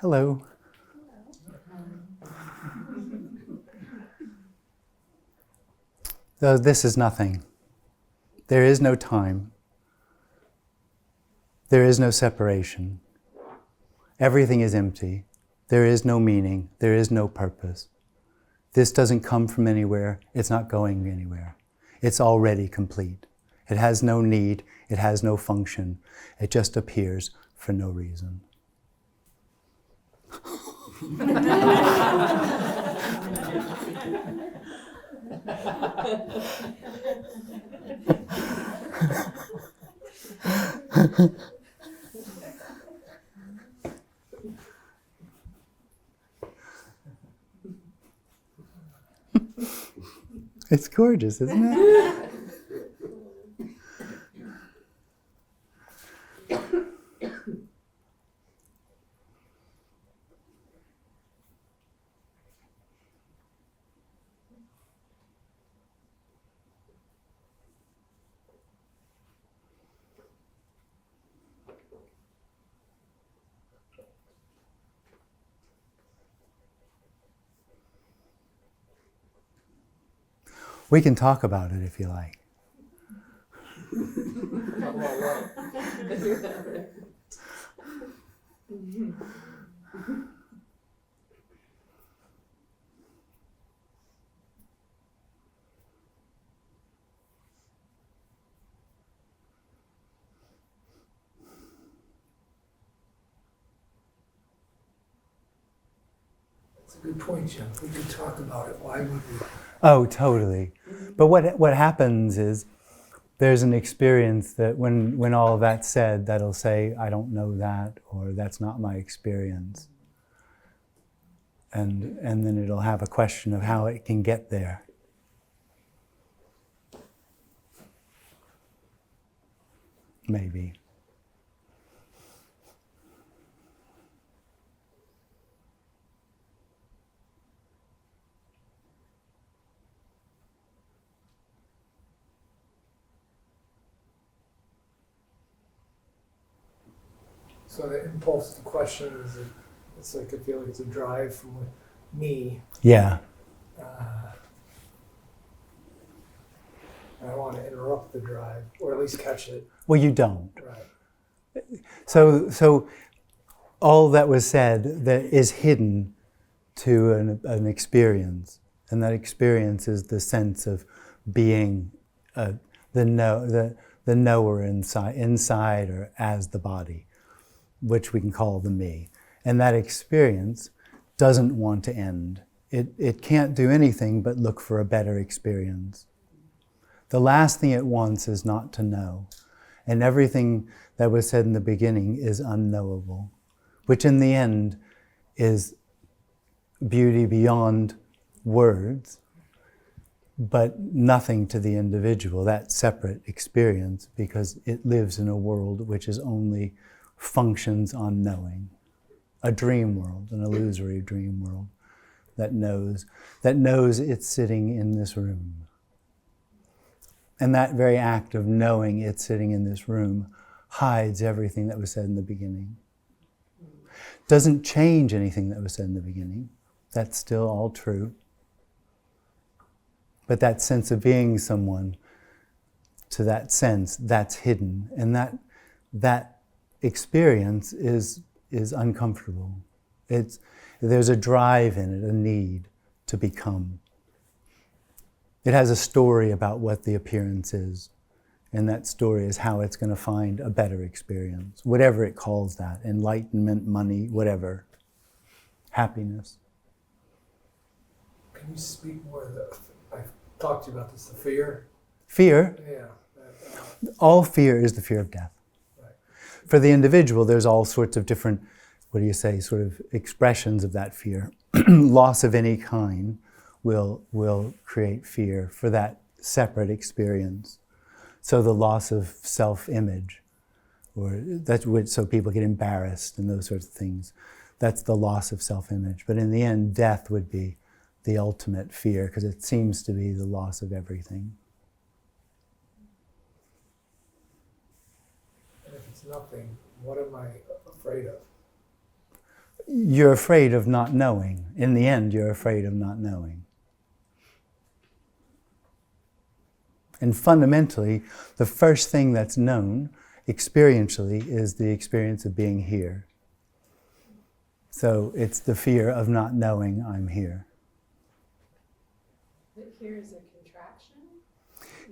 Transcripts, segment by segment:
Hello. So this is nothing. There is no time. There is no separation. Everything is empty. There is no meaning. There is no purpose. This doesn't come from anywhere. It's not going anywhere. It's already complete. It has no need. It has no function. It just appears for no reason. It's gorgeous, isn't it? We can talk about it if you like. That's a good point, Jim. If we could talk about it, why would we? Oh, totally. But what happens is there's an experience that when all of that's said, that'll say, I don't know that, or that's not my experience. And then it'll have a question of how it can get there. Maybe. So the impulse to question is, it's like I feel like it's a drive from me. Yeah. I want to interrupt the drive, or at least catch it. Well, you don't. Right. So all that was said that is hidden to an experience, and that experience is the sense of being the knower inside or as the body, which we can call the me. And that experience doesn't want to end. It can't do anything but look for a better experience. The last thing it wants is not to know. And everything that was said in the beginning is unknowable, which in the end is beauty beyond words, but nothing to the individual, that separate experience, because it lives in a world which is only functions on knowing. A dream world, an illusory dream world that knows it's sitting in this room. And that very act of knowing it's sitting in this room hides everything that was said in the beginning. Doesn't change anything that was said in the beginning. That's still all true. But that sense of being someone, to that sense, that's hidden. And that experience is uncomfortable. There's a drive in it, a need to become. It has a story about what the appearance is, and that story is how it's going to find a better experience, whatever it calls that, enlightenment, money, whatever, happiness. Can you speak more of the, I've talked to you about this, the fear? Fear? Yeah. All fear is the fear of death. Right. For the individual, there's all sorts of different, sort of expressions of that fear. Loss of any kind will create fear for that separate experience. So the loss of self-image, so people get embarrassed and those sorts of things. That's the loss of self-image. But in the end, death would be the ultimate fear, because it seems to be the loss of everything. And if it's nothing, what am I afraid of? You're afraid of not knowing. In the end, you're afraid of not knowing. And fundamentally, the first thing that's known experientially is the experience of being here. So it's the fear of not knowing I'm here. But here is a contraction?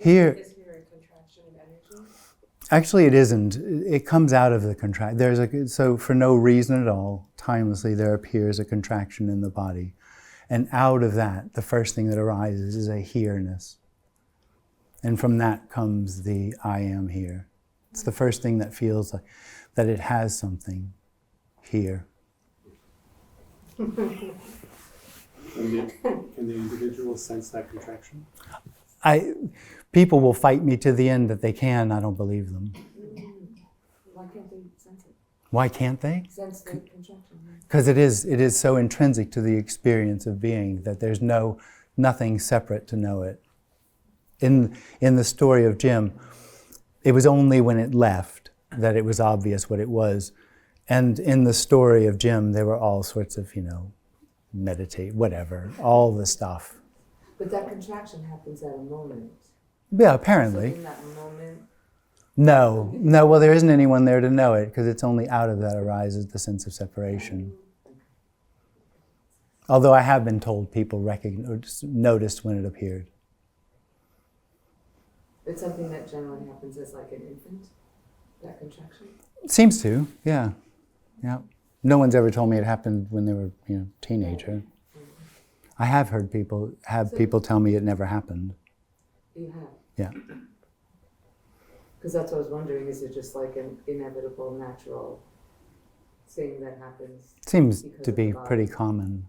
Here, Is here a contraction of energy? actually it isn't. It comes out of the contraction. So for no reason at all, timelessly, there appears a contraction in the body. And out of that, the first thing that arises is a here-ness. And from that comes the I am here. It's the first thing that feels like that it has something here. Can the individual sense that contraction? People will fight me to the end that they can. I don't believe them. Why can't they sense it? Why can't they? Sense the contraction. Because it is so intrinsic to the experience of being that there's nothing separate to know it. In the story of Jim, it was only when it left that it was obvious what it was. And in the story of Jim, there were all sorts of, meditate, whatever, all the stuff. But that contraction happens at a moment. Yeah, apparently. So in that moment, No, well, there isn't anyone there to know it because it's only out of that arises the sense of separation. Although I have been told people noticed when it appeared. it's something that generally happens as like an infant, that contraction. Seems to, yeah. No one's ever told me it happened when they were, teenager. I have heard people tell me it never happened. You have? Yeah. Because that's what I was wondering, is it just like an inevitable, natural thing that happens? Seems because to of be the body? pretty common.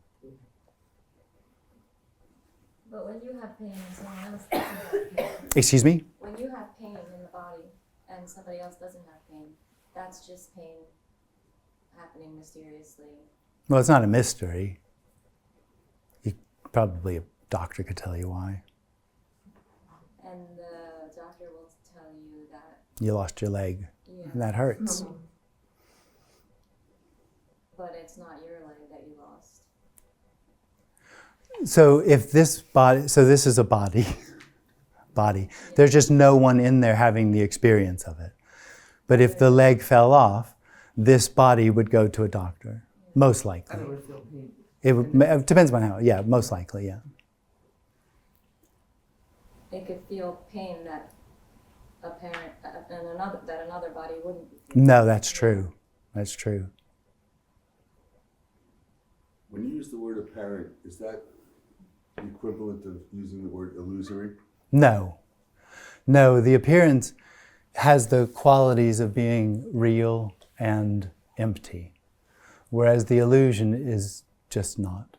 But when you have pain and someone else doesn't have pain, Excuse me? when you have pain in the body and somebody else doesn't have pain, that's just pain happening mysteriously. Well, it's not a mystery. Probably a doctor could tell you why. And the doctor will tell you that, You lost your leg. yeah, And that hurts. but it's not your leg that you lost. So if this is a body. There's just no one in there having the experience of it. But if the leg fell off, this body would go to a doctor, most likely. I would feel pain. It depends on how, most likely, yeah. It could feel pain that another body wouldn't be feeling. No, that's true. That's true. When you use the word apparent, is that the equivalent of using the word illusory? No, the appearance has the qualities of being real and empty, whereas the illusion is just not.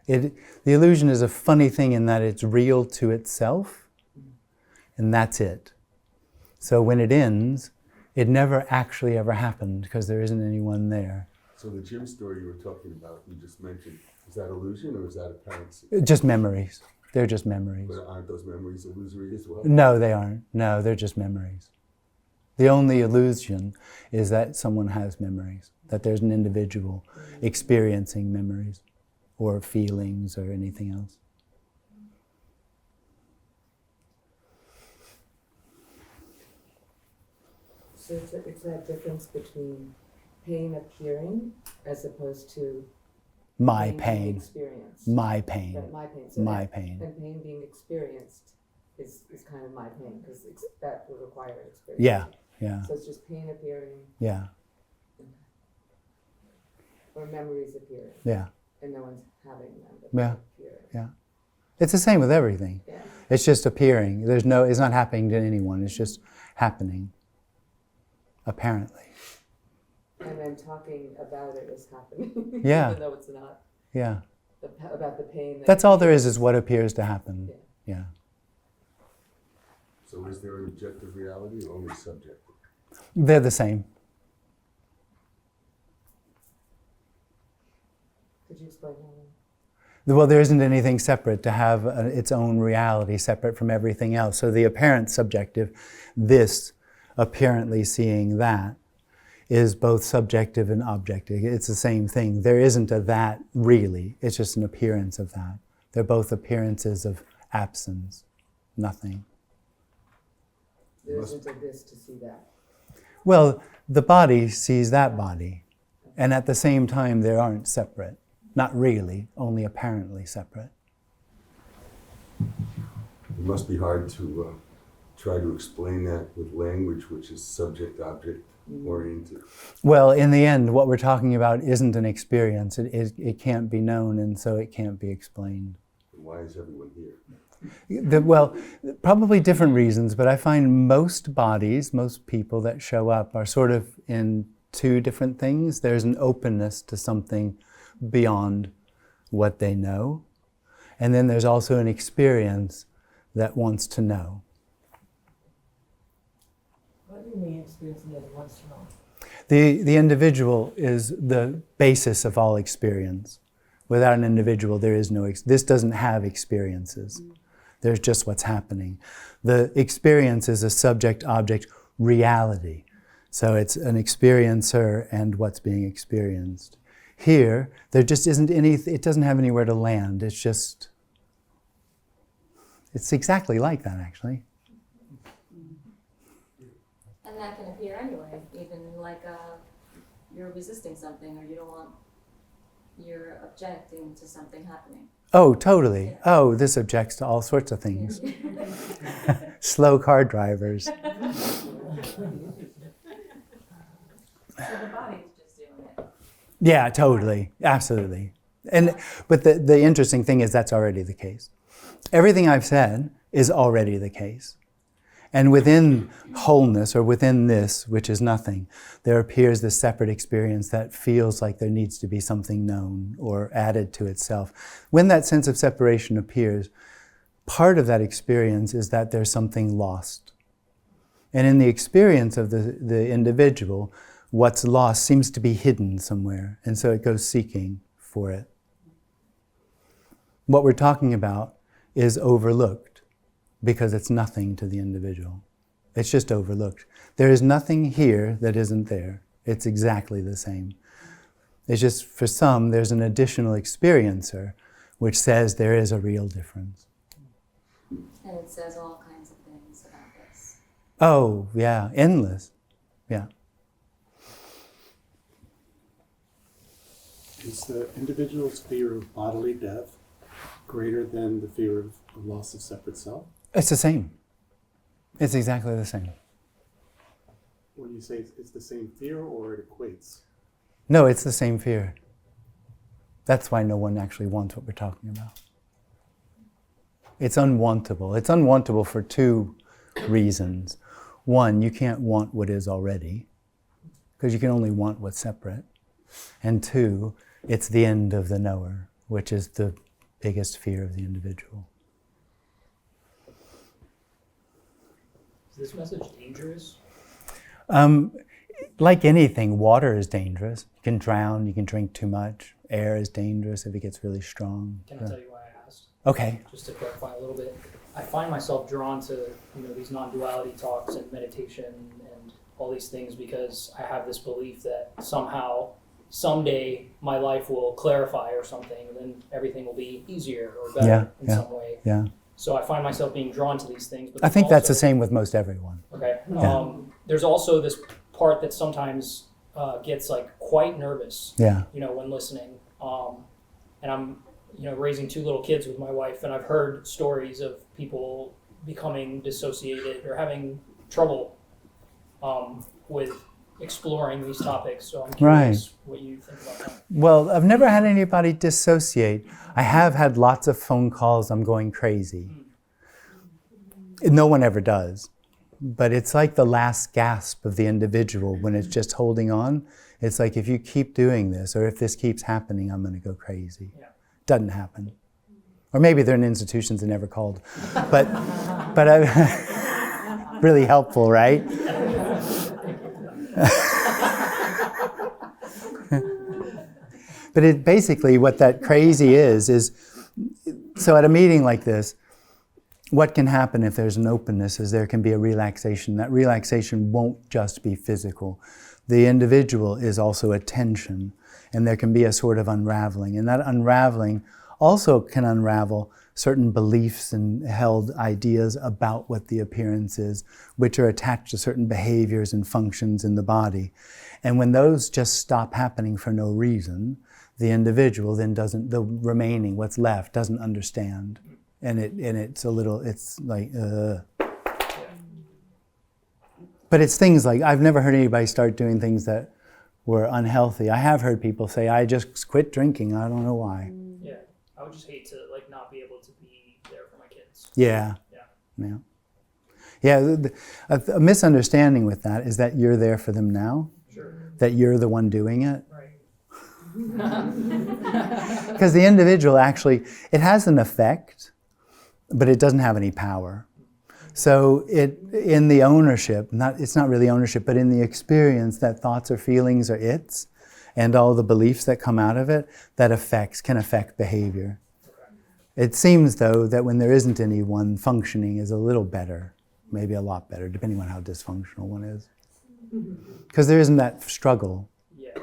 The illusion is a funny thing in that it's real to itself, and that's it. So when it ends, it never actually ever happened because there isn't anyone there. So the Jim story you were talking about, you just mentioned, is that illusion or is that apparency? Just memories. They're just memories. But aren't those memories illusory as well? No, they aren't. No, they're just memories. The only illusion is that someone has memories, that there's an individual experiencing memories or feelings or anything else. So it's that difference between pain appearing as opposed to My being pain. experienced. My pain. That my pain. So My that- pain. And pain being experienced is kind of my pain, because that would require experience. Yeah. So it's just pain appearing, Yeah. or memories appearing, Yeah. and no one's having them, but Yeah. they appear. It's the same with everything. Yeah. It's just appearing. It's not happening to anyone. It's just happening. Apparently. And then talking about it is happening, Yeah. even though it's not. Yeah. About the pain. That's all there is what appears to happen. Yeah. So is there an objective reality or only subjective? They're the same. Could you explain that? Well, there isn't anything separate to have its own reality separate from everything else. So the apparent subjective, this apparently seeing that, is both subjective and objective. It's the same thing. There isn't a that really. It's just an appearance of that. They're both appearances of absence, nothing. There isn't a this to see that. Well, the body sees that body, and at the same time they aren't separate. Not really, only apparently separate. It must be hard to try to explain that with language which is subject-object oriented. Well, in the end, what we're talking about isn't an experience. It can't be known, and so it can't be explained. Why is everyone here? Well, probably different reasons, but I find most bodies, most people that show up are sort of in two different things. There's an openness to something beyond what they know, and then there's also an experience that wants to know. What do you mean experiencing that wants to know? The individual is the basis of all experience. Without an individual, there is no, this doesn't have experiences. There's just what's happening. The experience is a subject-object reality. So it's an experiencer and what's being experienced. Here, there just isn't any, it doesn't have anywhere to land. It's just, it's exactly like that, actually. And that can appear anyway, even like you're resisting something or you don't want, you're objecting to something happening. Oh, totally. Oh, this objects to all sorts of things. Slow car drivers. So the body's just doing it. Yeah, totally. Absolutely. But the interesting thing is that's already the case. Everything I've said is already the case. And within wholeness, or within this, which is nothing, there appears this separate experience that feels like there needs to be something known or added to itself. When that sense of separation appears, part of that experience is that there's something lost. And in the experience of the individual, what's lost seems to be hidden somewhere, and so it goes seeking for it. What we're talking about is overlooked, because it's nothing to the individual. It's just overlooked. There is nothing here that isn't there. It's exactly the same. It's just, for some, there's an additional experiencer which says there is a real difference. And it says all kinds of things about this. Oh, yeah, endless. Yeah. Is the individual's fear of bodily death greater than the fear of loss of separate self? It's the same. It's exactly the same. When you say it's the same fear, or it equates? No, it's the same fear. That's why no one actually wants what we're talking about. It's unwantable. It's unwantable for two reasons. One, you can't want what is already, because you can only want what's separate. And two, it's the end of the knower, which is the biggest fear of the individual. Is this message dangerous? Like anything, water is dangerous. You can drown, you can drink too much. Air is dangerous if it gets really strong. Can I tell you why I asked? Okay. Just to clarify a little bit. I find myself drawn to these non-duality talks and meditation and all these things because I have this belief that somehow, someday, my life will clarify or something, and then everything will be easier or better in some way. Yeah. So I find myself being drawn to these things. But I think that's the also, same with most everyone. Okay. Yeah. There's also this part that sometimes gets like quite nervous. Yeah. When listening. And I'm, raising two little kids with my wife, and I've heard stories of people becoming dissociated or having trouble with exploring these topics. So I'm curious what you think about that. Well, I've never had anybody dissociate. I have had lots of phone calls, I'm going crazy. No one ever does. But it's like the last gasp of the individual when it's just holding on. It's like, if you keep doing this, or if this keeps happening, I'm going to go crazy. Yeah. Doesn't happen. Or maybe they're in institutions and never called. But I, really helpful, right? But basically what that crazy is, so at a meeting like this, what can happen if there's an openness is there can be a relaxation. That relaxation won't just be physical. the individual is also a tension, and there can be a sort of unraveling. And that unraveling also can unravel certain beliefs and held ideas about what the appearance is, which are attached to certain behaviors and functions in the body. And when those just stop happening for no reason, the individual then doesn't, the remaining, what's left, doesn't understand. And it's a little, it's like, But it's things like, I've never heard anybody start doing things that were unhealthy. I have heard people say, I just quit drinking, I don't know why. Yeah, I would just hate to like not be able to be there for my kids. Yeah. Yeah. A misunderstanding with that is that you're there for them now, Sure. that you're the one doing it. Right. Because the individual actually, it has an effect, but it doesn't have any power. So in the ownership, it's not really ownership, but in the experience that thoughts or feelings are its, and all the beliefs that come out of it, that can affect behavior. It seems, though, that when there isn't any one, functioning is a little better, maybe a lot better, depending on how dysfunctional one is. Because there isn't that struggle. Yeah.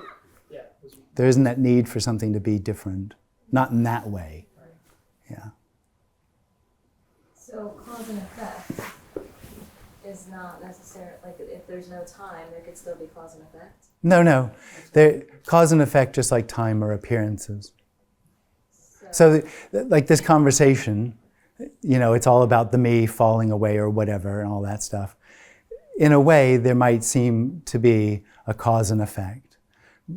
There isn't that need for something to be different. Not in that way. Right. Yeah. So cause and effect is not necessarily, like if there's no time, there could still be cause and effect? No. Cause and effect, just like time or appearances. So like this conversation, it's all about the me falling away or whatever and all that stuff. In a way, there might seem to be a cause and effect,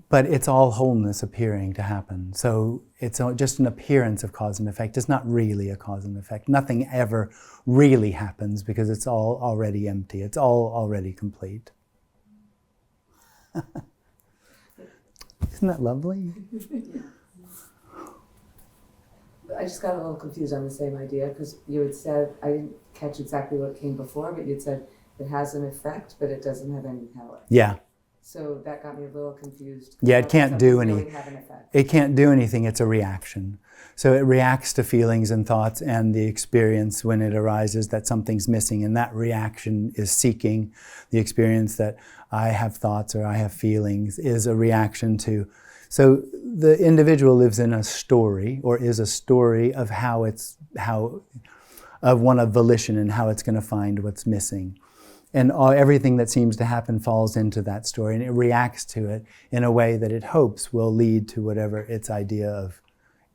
but it's all wholeness appearing to happen. So it's just an appearance of cause and effect. It's not really a cause and effect. Nothing ever really happens because it's all already empty. It's all already complete. Isn't that lovely? I just got a little confused on the same idea because you had said, I didn't catch exactly what came before, but you'd said it has an effect, but it doesn't have any power. Yeah. So that got me a little confused. Yeah, it can't do any. Really have an effect. It can't do anything. It's a reaction. So it reacts to feelings and thoughts and the experience when it arises that something's missing, and that reaction is seeking. The experience that I have thoughts or I have feelings is a reaction to. So the individual lives in a story, or is a story of of one of volition and how it's going to find what's missing. And everything that seems to happen falls into that story, and it reacts to it in a way that it hopes will lead to whatever its idea of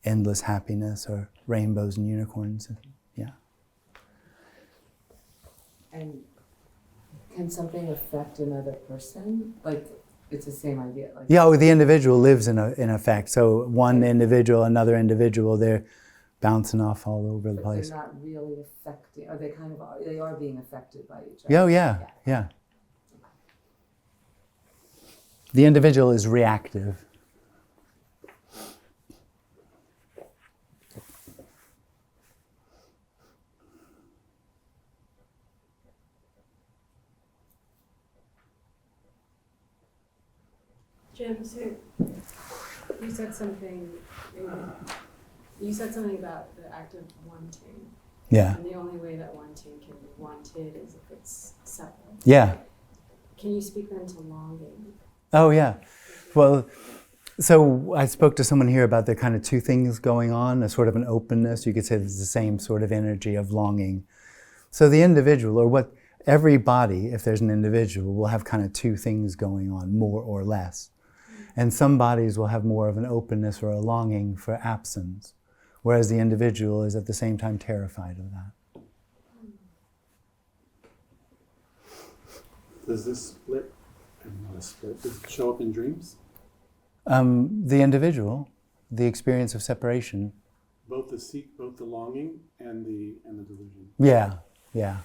endless happiness or rainbows and unicorns. Yeah. And can something affect another person? Like, it's the same idea. Like, The individual lives in effect. So one individual, another individual, they're bouncing off all over the but place. they're not really affecting, or they are being affected by each other. Oh, yeah. The individual is reactive. Jim, so you said something about the act of wanting. Yeah. And the only way that wanting can be wanted is if it's separate. Yeah. Can you speak then to longing? Oh, yeah. Well, so I spoke to someone here about the kind of two things going on, a sort of an openness. You could say it's the same sort of energy of longing. So the individual, or every body, if there's an individual, will have kind of two things going on, more or less. And some bodies will have more of an openness or a longing for absence, whereas the individual is at the same time terrified of that. Does this split, not a split, does it show up in dreams? The individual, the experience of separation. Both the longing and the delusion. Yeah.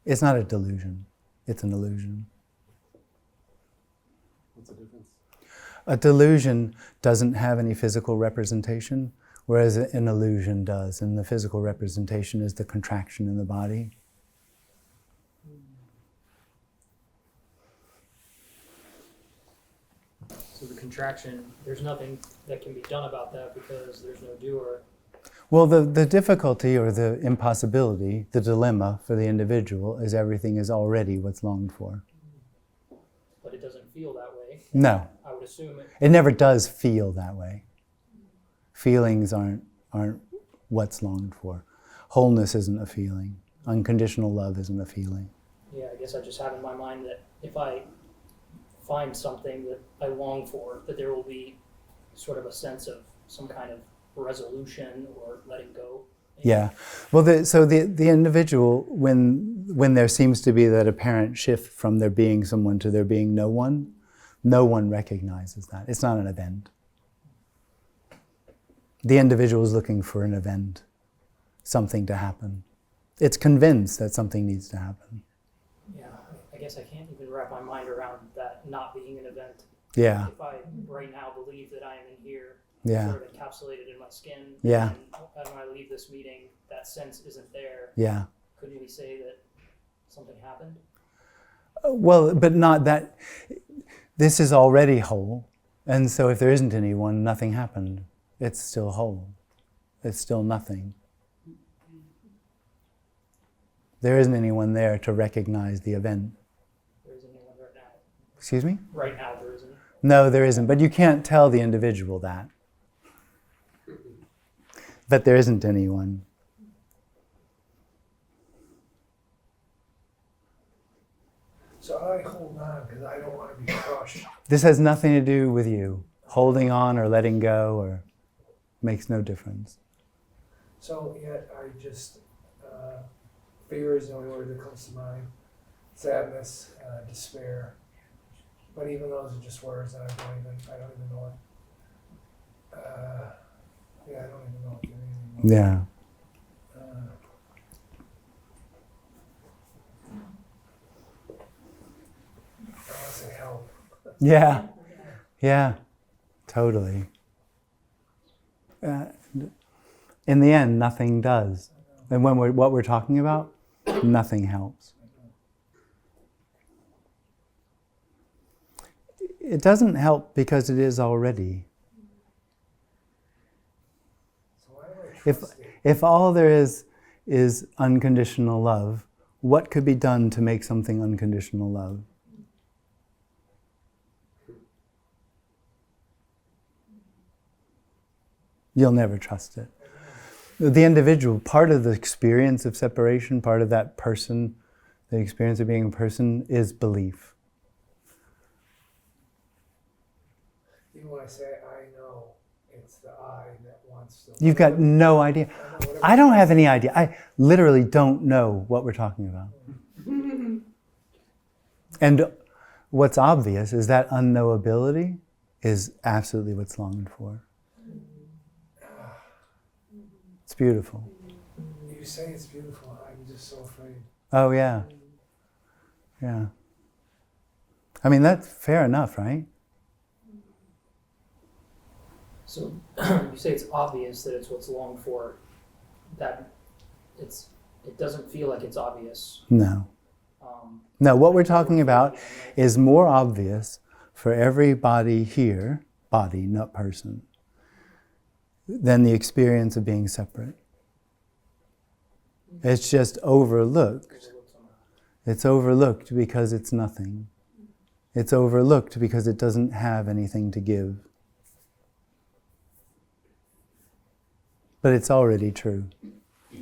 It's not a delusion. It's an illusion. What's the difference? A delusion doesn't have any physical representation, whereas an illusion does. And the physical representation is the contraction in the body. So the contraction, there's nothing that can be done about that because there's no doer. Well, the difficulty or the impossibility, the dilemma for the individual is everything is already what's longed for. But it doesn't feel that way. No, I would assume it. it never does feel that way. Feelings aren't what's longed for. Wholeness isn't a feeling. Unconditional love isn't a feeling. Yeah, I guess I just have in my mind that if I find something that I long for, that there will be sort of a sense of some kind of resolution or letting go. Yeah. Well, the individual, when there seems to be that apparent shift from there being someone to there being no one recognizes that. It's not an event. The individual is looking for an event, something to happen. It's convinced that something needs to happen. Yeah, I guess I can't even wrap my mind around that not being an event. Yeah. If I right now believe that I am in here, Yeah. sort of encapsulated in my skin, Yeah. and when I leave this meeting, that sense isn't there, Yeah. couldn't we say that something happened? Well, but not that. This is already whole. And so if there isn't anyone, nothing happened. It's still whole. It's still nothing. There isn't anyone there to recognize the event. There isn't anyone right now. Excuse me? Right now there isn't. No, there isn't. But you can't tell the individual that. That there isn't anyone. So I hold on because I don't want to be crushed. This has nothing to do with you. Holding on or letting go or makes no difference. So yet I just, fear is the only word that comes to mind. Sadness, despair. But even those are just words that I don't even know what. I don't even know what they mean anymore. Yeah. I want to say help. Yeah. Yeah. Totally. In the end, nothing does. And when what we're talking about, nothing helps. It doesn't help because it is already. So why am I trusting? If all there is unconditional love, what could be done to make something unconditional love? You'll never trust it. The individual, part of the experience of separation, part of that person, the experience of being a person, is belief. Even when I say I know, it's the I that wants to. You've got no idea. I don't have any idea. I literally don't know what we're talking about. And what's obvious is that unknowability is absolutely what's longed for. It's beautiful. You say it's beautiful. I'm just so afraid. Oh, yeah. Yeah. I mean, that's fair enough, right? So you say it's obvious that it's what's longed for, that it doesn't feel like it's obvious. No. No, what we're talking about is more obvious for everybody here, body, not person, than the experience of being separate. It's just overlooked. It's overlooked because it's nothing. It's overlooked because it doesn't have anything to give. But it's already true. Do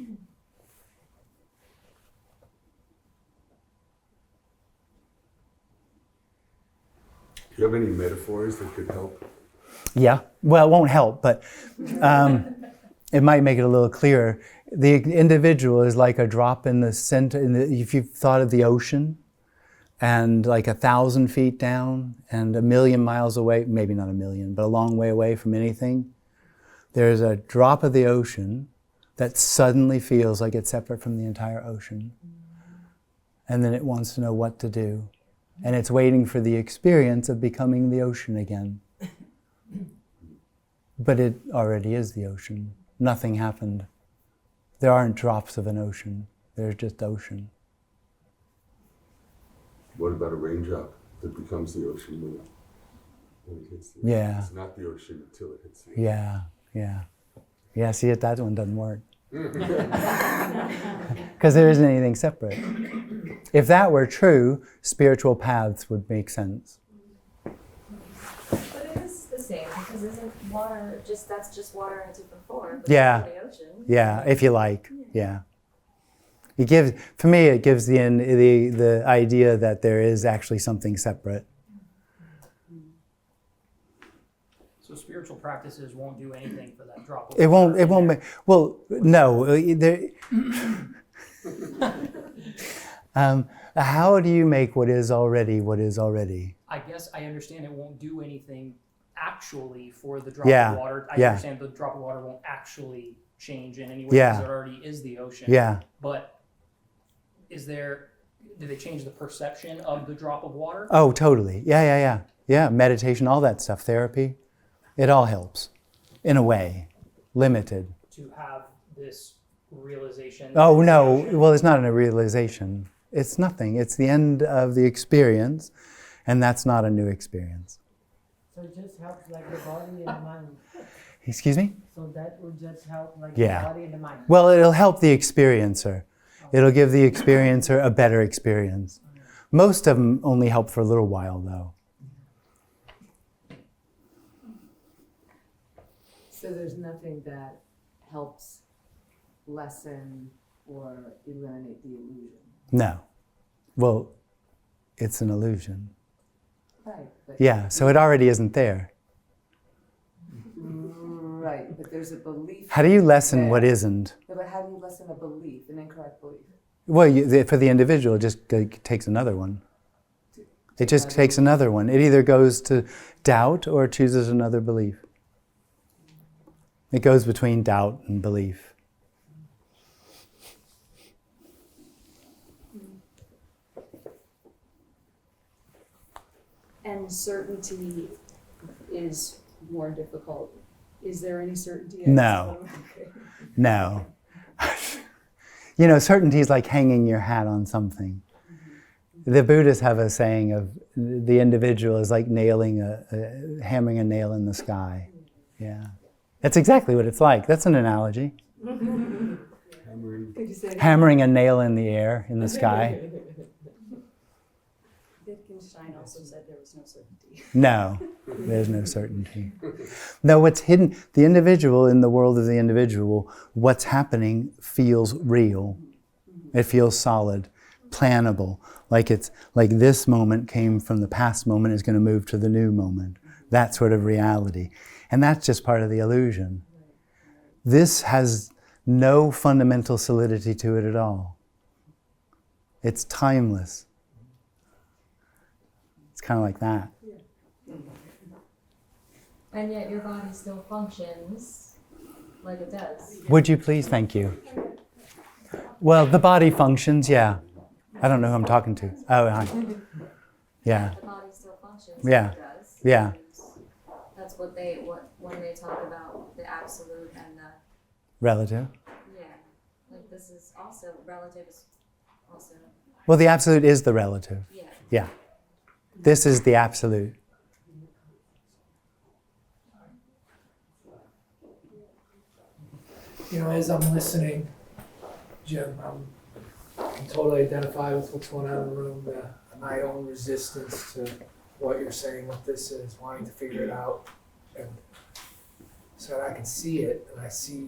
you have any metaphors that could help? Yeah, well, it won't help, but it might make it a little clearer. The individual is like a drop in the center. If you've thought of the ocean, and like 1,000 feet down and 1,000,000 miles away, maybe not 1,000,000, but a long way away from anything, there's a drop of the ocean that suddenly feels like it's separate from the entire ocean. And then it wants to know what to do. And it's waiting for the experience of becoming the ocean again. But it already is the ocean. Nothing happened. There aren't drops of an ocean. There's just ocean. What about a raindrop that becomes the ocean when it hits the ocean? Yeah. It's not the ocean until it hits the ocean. Yeah, yeah. Yeah, see, that one doesn't work. Because there isn't anything separate. If that were true, spiritual paths would make sense. isn't water that's just water in a different form? But Yeah. it's the ocean. Yeah, if you like. Yeah. It gives, for me, it gives the idea that there is actually something separate. So spiritual practices won't do anything for that drop of It won't. water It in won't. there. Well, no. How do you make what is already what is already? I guess I understand it won't do anything actually for the drop Yeah, of water. I yeah. understand the drop of water won't actually change in any way Yeah. because it already is the ocean. Yeah. But do they change the perception of the drop of water? Oh, totally. Yeah. Meditation, all that stuff, therapy, it all helps, in a way, limited. To have this realization? Oh that no. the ocean- Well, it's not a realization. It's nothing. It's the end of the experience, and that's not a new experience. So it just helps like the body and the mind. Excuse me? So that would just help like Yeah. the body and the mind. Well, it'll help the experiencer. It'll give the experiencer a better experience. Most of them only help for a little while, though. So there's nothing that helps lessen or eliminate the illusion. No. Well, it's an illusion. Right. But, Yeah, so it already isn't there. Right, but there's a belief. How do you lessen what there. isn't? No, but how do you lessen a belief, an incorrect belief? Well, for the individual, it just takes another one. It just takes another one. It either goes to doubt or chooses another belief. It goes between doubt and belief. And certainty is more difficult. Is there any certainty? No. Okay. No. You know, certainty is like hanging your hat on something. The Buddhists have a saying of the individual is like hammering a nail in the sky. Yeah. That's exactly what it's like. That's an analogy. Hammering. Could you say that? Hammering a nail in the air, in the sky. Wittgenstein also said there was no certainty. No, there's no certainty. No, what's hidden, the individual, in the world of the individual, what's happening feels real. It feels solid, plannable. Like it's like this moment came from the past moment, is going to move to the new moment. That sort of reality. And that's just part of the illusion. This has no fundamental solidity to it at all. It's timeless. It's kind of like that. And yet your body still functions like it does. Would you please? Thank you. Well, the body functions, yeah. I don't know who I'm talking to. Oh, hi. Yeah, The body still functions Yeah. like it does. yeah. That's when they talk about the absolute and the, Relative. yeah. Like this is also, relative is also, Well, the absolute is the relative. yeah. Yeah. This is the absolute. You know, as I'm listening, Jim, I'm totally identified with what's going on in the room, my own resistance to what you're saying, what this is, wanting to figure it out. And so that I can see it, and I see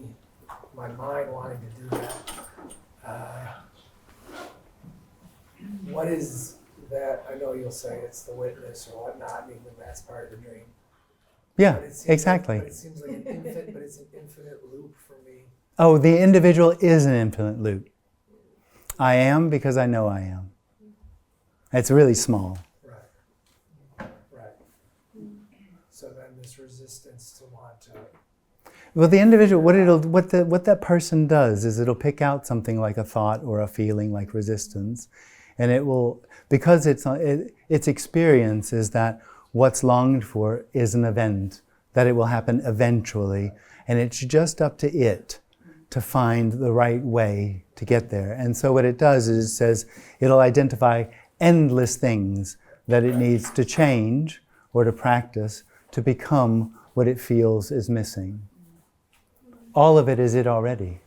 my mind wanting to do that. What is that? I know you'll say it's the witness or whatnot, and even that's part of the dream. Yeah, But it seems exactly. But it seems like an infinite loop for me. Oh, the individual is an infinite loop. I am because I know I am. It's really small. Right. So then this resistance to want to. Well, the individual, what that person does is it'll pick out something like a thought or a feeling like resistance, and it will, because its experience is that what's longed for is an event, that it will happen eventually, and it's just up to it to find the right way to get there. And so what it does is it says it'll identify endless things that it needs to change or to practice to become what it feels is missing. All of it is it already.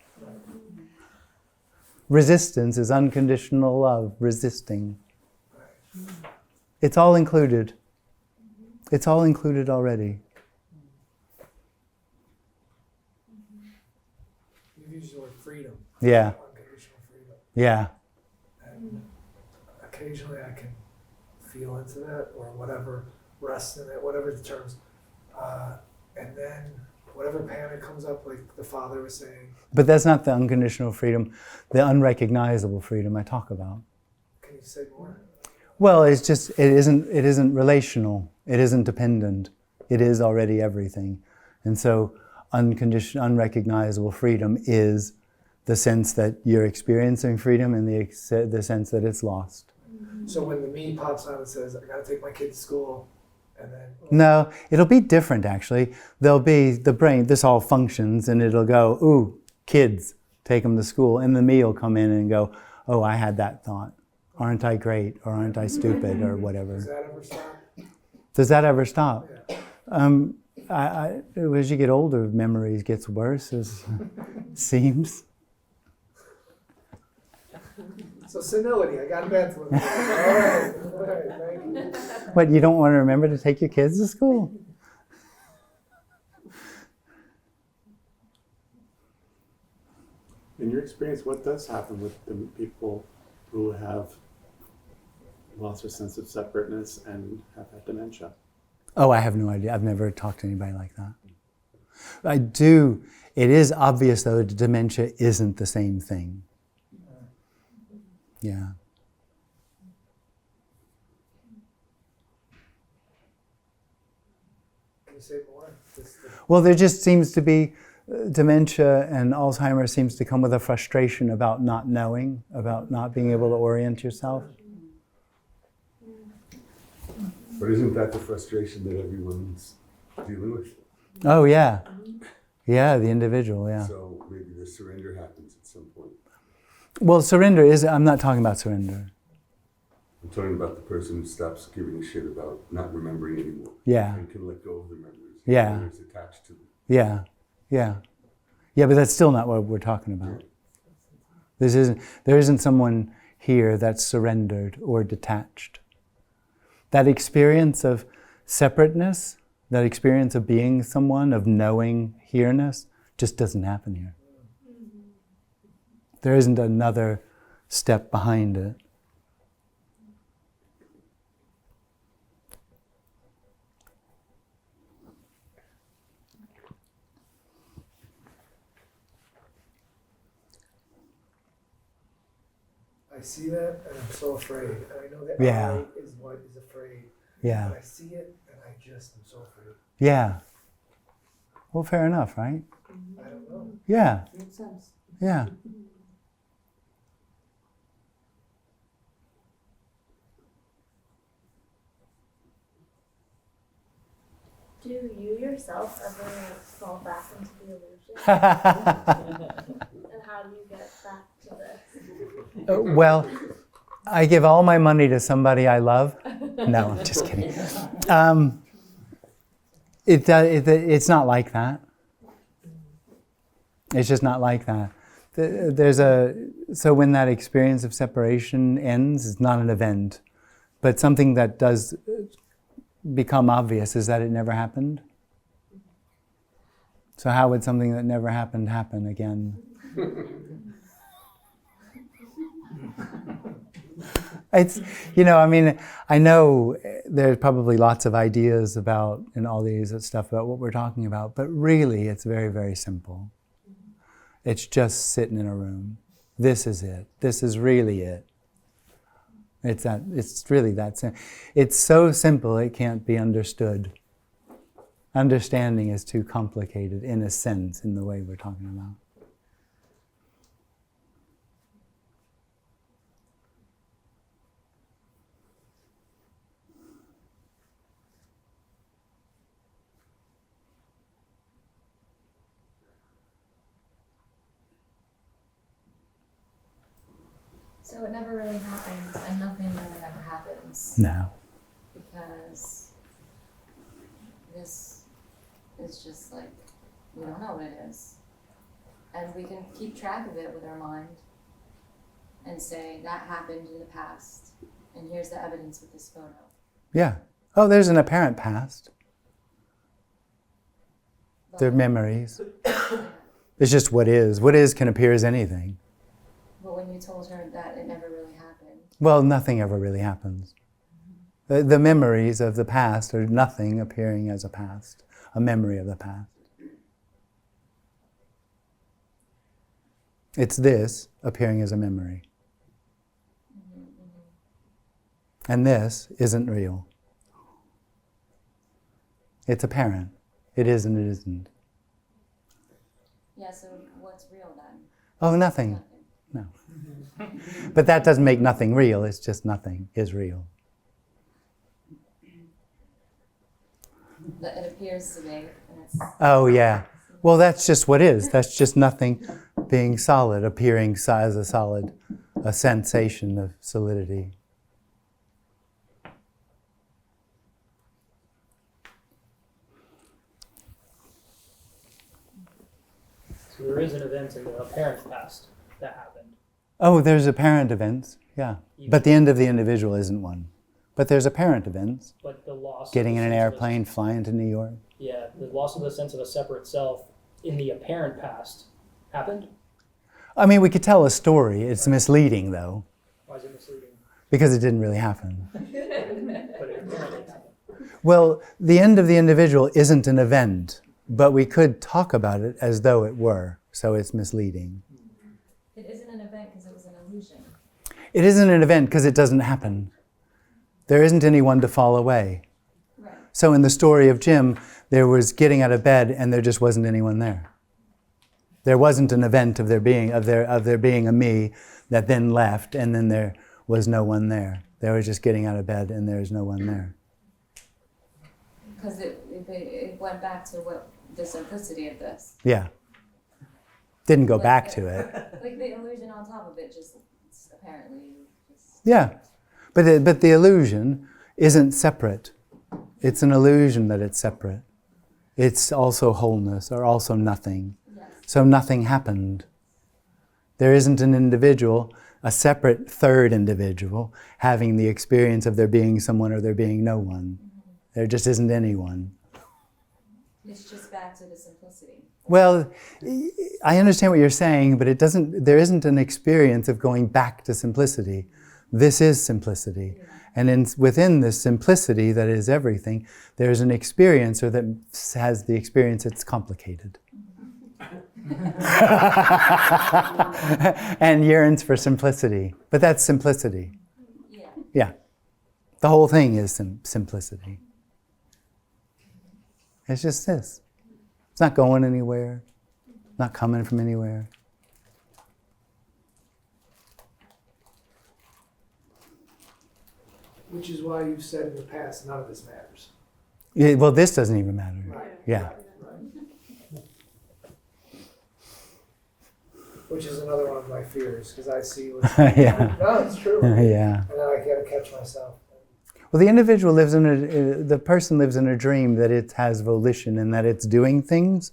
Resistance is unconditional love, resisting. It's all included. It's all included already. you've used the word freedom. Yeah. Unconditional freedom. Yeah. And occasionally I can feel into that or whatever, rest in it, whatever the terms. And then whatever panic comes up, like the father was saying. But that's not the unconditional freedom, the unrecognizable freedom I talk about. Can you say more? Well, it's just, it isn't relational. It isn't dependent. It is already everything. And so unrecognizable freedom is the sense that you're experiencing freedom and the sense that it's lost. So when the me pops on and says, I gotta take my kid to school, and then... No, it'll be different actually. There'll be the brain, this all functions and it'll go, ooh, kids, take them to school. And the me will come in and go, oh, I had that thought. Aren't I great? Or aren't I stupid? Or whatever. Does that ever stop? Does that ever stop? Yeah. As you get older, memories gets worse, as seems. So senility, I got that one. All right, thank you. What, you don't want to remember to take your kids to school? In your experience, what does happen with the people who have lost their sense of separateness and have had dementia? Oh, I have no idea. I've never talked to anybody like that. I do. It is obvious, though, that dementia isn't the same thing. Yeah. Can you say more? Well, there just seems to be dementia and Alzheimer's seems to come with a frustration about not knowing, about not being able to orient yourself. But isn't that the frustration that everyone's dealing with? Oh, yeah. Yeah, the individual, yeah. So maybe the surrender happens at some point. Well, surrender is, I'm not talking about surrender. I'm talking about the person who stops giving a shit about not remembering anymore. Yeah. And can let go of the memories. Yeah. Memories attached to them. Yeah, yeah. Yeah, but that's still not what we're talking about. There isn't someone here that's surrendered or detached. That experience of separateness, that experience of being someone, of knowing here-ness, just doesn't happen here. There isn't another step behind it. I see that and I'm so afraid. And I know that Yeah. I is what is afraid. Yeah, And I see it and I just am so afraid. yeah. Well, fair enough, right? I don't know. Yeah, Makes sense. yeah. Do you yourself ever fall back into the illusion? And how do you get back to this? Well, I give all my money to somebody I love. No, I'm just kidding. It's not like that. It's just not like that. So when that experience of separation ends, it's not an event, but something that does become obvious is that it never happened. So how would something that never happened happen again? It's, I know there's probably lots of ideas about, and all these stuff about what we're talking about, but really it's very, very simple. It's just sitting in a room. This is it. This is really it. It's really that simple. It's so simple it can't be understood. Understanding is too complicated in a sense in the way we're talking about. So it never really happens, and nothing really ever happens. No. Because this is just like, we don't know what it is. And we can keep track of it with our mind and say, that happened in the past, and here's the evidence with this photo. Yeah. Oh, there's an apparent past. But They're memories. It's just what is. What is can appear as anything. But when you told her that it never really happened. Well, nothing ever really happens. The memories of the past are nothing appearing as a past, a memory of the past. It's this appearing as a memory. And this isn't real. It's apparent. It is and it isn't. Yeah, so what's real then? Oh, nothing. No. But that doesn't make nothing real. It's just nothing is real. That it appears to be, and it's... Oh, yeah. Well, that's just what is. That's just nothing being solid, appearing as a solid, a sensation of solidity. So there is an event in the apparent past that happened. Oh, there's apparent events, yeah. But the end of the individual isn't one. But there's apparent events. But the loss Getting of in the an sense of airplane, flying to New York. Yeah, the loss of the sense of a separate self in the apparent past happened? I mean, we could tell a story. It's misleading, though, Why is it misleading? because it didn't really happen. But it apparently happened. Well, the end of the individual isn't an event, but we could talk about it as though it were, so it's misleading. It isn't an event because it was an illusion. It isn't an event because it doesn't happen. There isn't anyone to fall away. Right. So in the story of Jim, there was getting out of bed and there just wasn't anyone there. There wasn't an event of there being a me that then left and then there was no one there. They were just getting out of bed and there was no one there. Because it went back to what the simplicity of this. Yeah. Didn't go Like back the- to it. Like the illusion on top of it just apparently just... Yeah. But the illusion isn't separate. It's an illusion that it's separate. It's also wholeness or also nothing. Yes. So nothing happened. There isn't an individual, a separate third individual, having the experience of there being someone or there being no one. There just isn't anyone. It's just back to the simplicity. Well, I understand what you're saying, but there isn't an experience of going back to simplicity. This is simplicity. And within this simplicity that is everything, there's an experiencer that has the experience it's complicated. And yearns for simplicity. But that's simplicity. Yeah. Yeah. The whole thing is simplicity. It's just this. It's not going anywhere. Not coming from anywhere. Which is why you've said in the past, none of this matters. Yeah, well, this doesn't even matter. Right. Yeah. Right. Which is another one of my fears, because I see what's... Yeah. No, it's true. Yeah. And then I gotta catch myself. Well, the individual lives the person lives in a dream that it has volition and that it's doing things,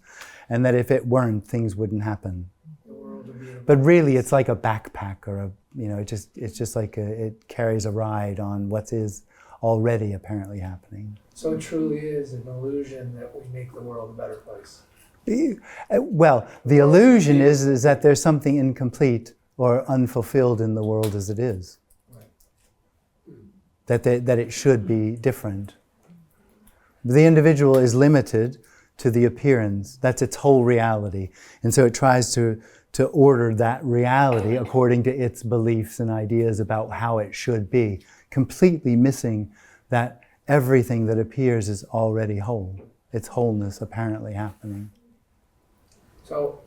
and that if it weren't, things wouldn't happen. The world would be... But really, it's like a backpack or it's just like it carries a ride on what is already apparently happening. So it truly is an illusion that we make the world a better place. Well, the illusion is that there's something incomplete or unfulfilled in the world as it is. That it should be different. The individual is limited to the appearance. That's its whole reality. And so it tries to order that reality according to its beliefs and ideas about how it should be, completely missing that everything that appears is already whole. It's wholeness apparently happening. So,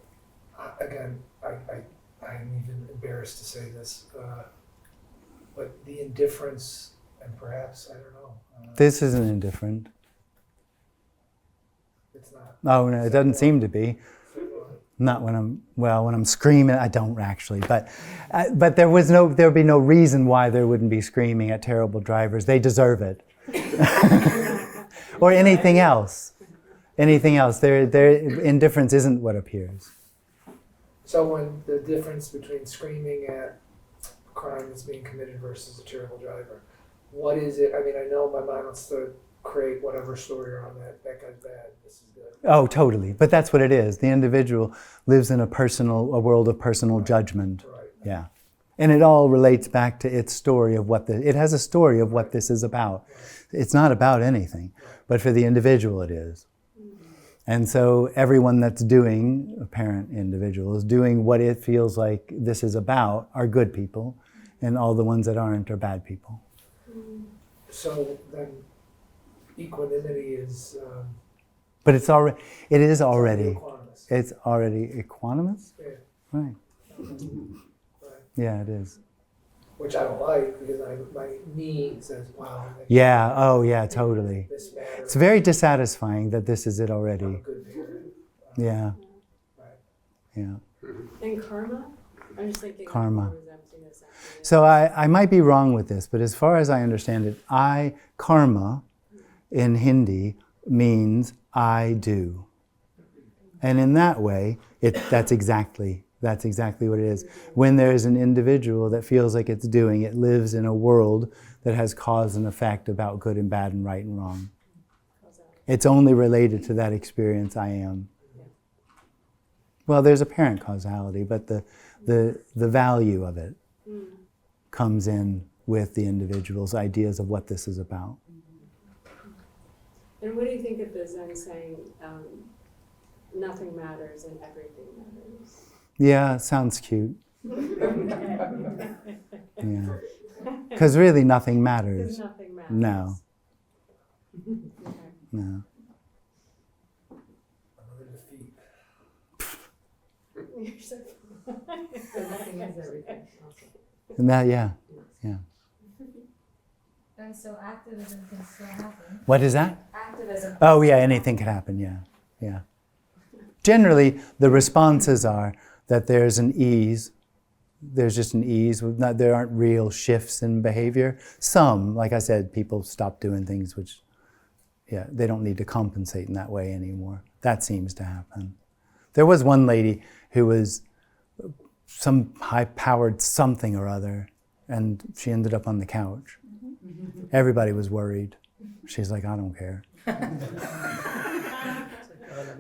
again, I'm even embarrassed to say this, but the indifference, and perhaps, I don't know. This isn't indifferent. It's not. Oh, no, it doesn't seem to be. Not when I'm screaming, I don't actually, but there'd be no reason why there wouldn't be screaming at terrible drivers. They deserve it. Or anything else. Anything else. Their indifference isn't what appears. So when the difference between screaming at a crime that's being committed versus a terrible driver, what is it? I mean, I know my mind wants to create whatever story you're on that guy's bad, this is good. Oh, totally. But that's what it is. The individual lives in a world of personal judgment. Right. Yeah. And it all relates back to its story of it has a story of what this is about. It's not about anything, but for the individual it is. And so everyone that's doing, a parent individual, is doing what it feels like this is about are good people, and all the ones that aren't are bad people. So then equanimity is But it is already equanimous. It's already equanimous? Yeah. Right. Right. Yeah, it is. Which I don't like because my me says, wow. Yeah, oh yeah, totally. This matters. It's very dissatisfying that this is it I'm a already. good parent. Yeah, Right. yeah. And karma? I'm just thinking Karma. of emptiness. So I might be wrong with this, but as far as I understand it, karma in Hindi means I do. And in that way, that's exactly what it is. When there's an individual that feels like it's doing, it lives in a world that has cause and effect about good and bad and right and wrong. It's only related to that experience I am. Well, there's apparent causality, but the value of it comes in with the individual's ideas of what this is about. And what do you think of the Zen saying, nothing matters and everything matters? Yeah, it sounds cute. Yeah. Because really nothing matters. Because nothing matters. No, Okay. no. Another defeat. You're so So nothing is everything. Okay. And that, yeah. And so activism can still happen. What is that? Activism. Oh, yeah, anything could happen, yeah. Yeah. Generally, the responses are that there's an ease. There's just an ease. There aren't real shifts in behavior. Some, like I said, people stop doing things which, yeah, they don't need to compensate in that way anymore. That seems to happen. There was one lady who was some high-powered something or other, and she ended up on the couch. Everybody was worried. She's like, I don't care.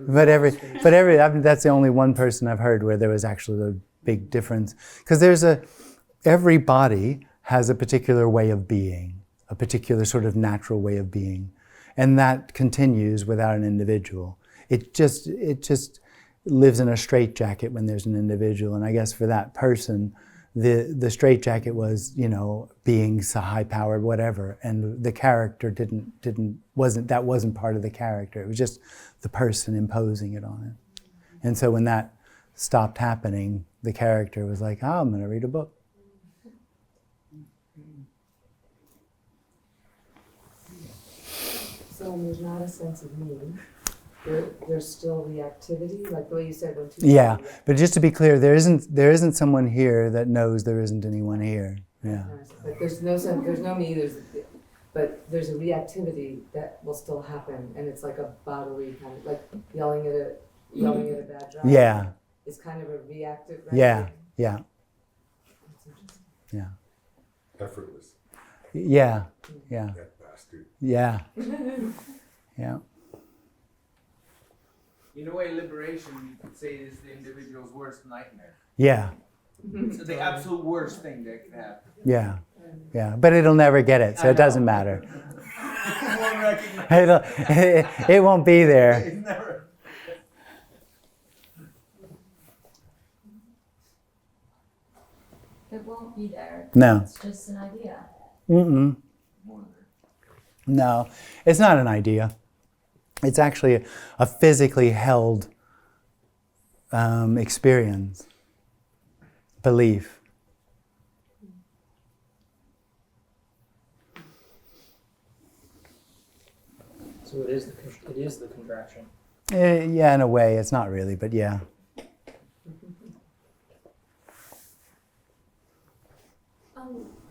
But that's the only one person I've heard where there was actually a big difference. Because every body has a particular way of being, a particular sort of natural way of being. And that continues without an individual. It just lives in a straitjacket when there's an individual. And I guess for that person, the straitjacket was, being so high-powered, whatever, and the character wasn't part of the character. It was just the person imposing it on it. And so when that stopped happening, the character was like, I'm going to read a book. So when there's not a sense of me, there's still reactivity, like the way you said when two Yeah, but just to be clear, there isn't someone here that knows there isn't anyone here. Yeah. Like there's no me, but there's a reactivity that will still happen, and it's like a bodily kind of like yelling at a bad driver. Yeah. It's kind of a reactive. Right? Yeah. Yeah. That's interesting. Yeah. Effortless. Yeah. Yeah. That bastard. Yeah. Yeah. In a way, liberation, you could say, is the individual's worst nightmare. Yeah. It's the absolute worst thing that could happen. Yeah. Yeah. But it'll never get it, so it doesn't matter. It won't be there. It's never. It won't be there. No. It's just an idea. Mm-mm. No, it's not an idea. It's actually a physically held experience, belief. So it is the contraction. Yeah, in a way, it's not really, but yeah.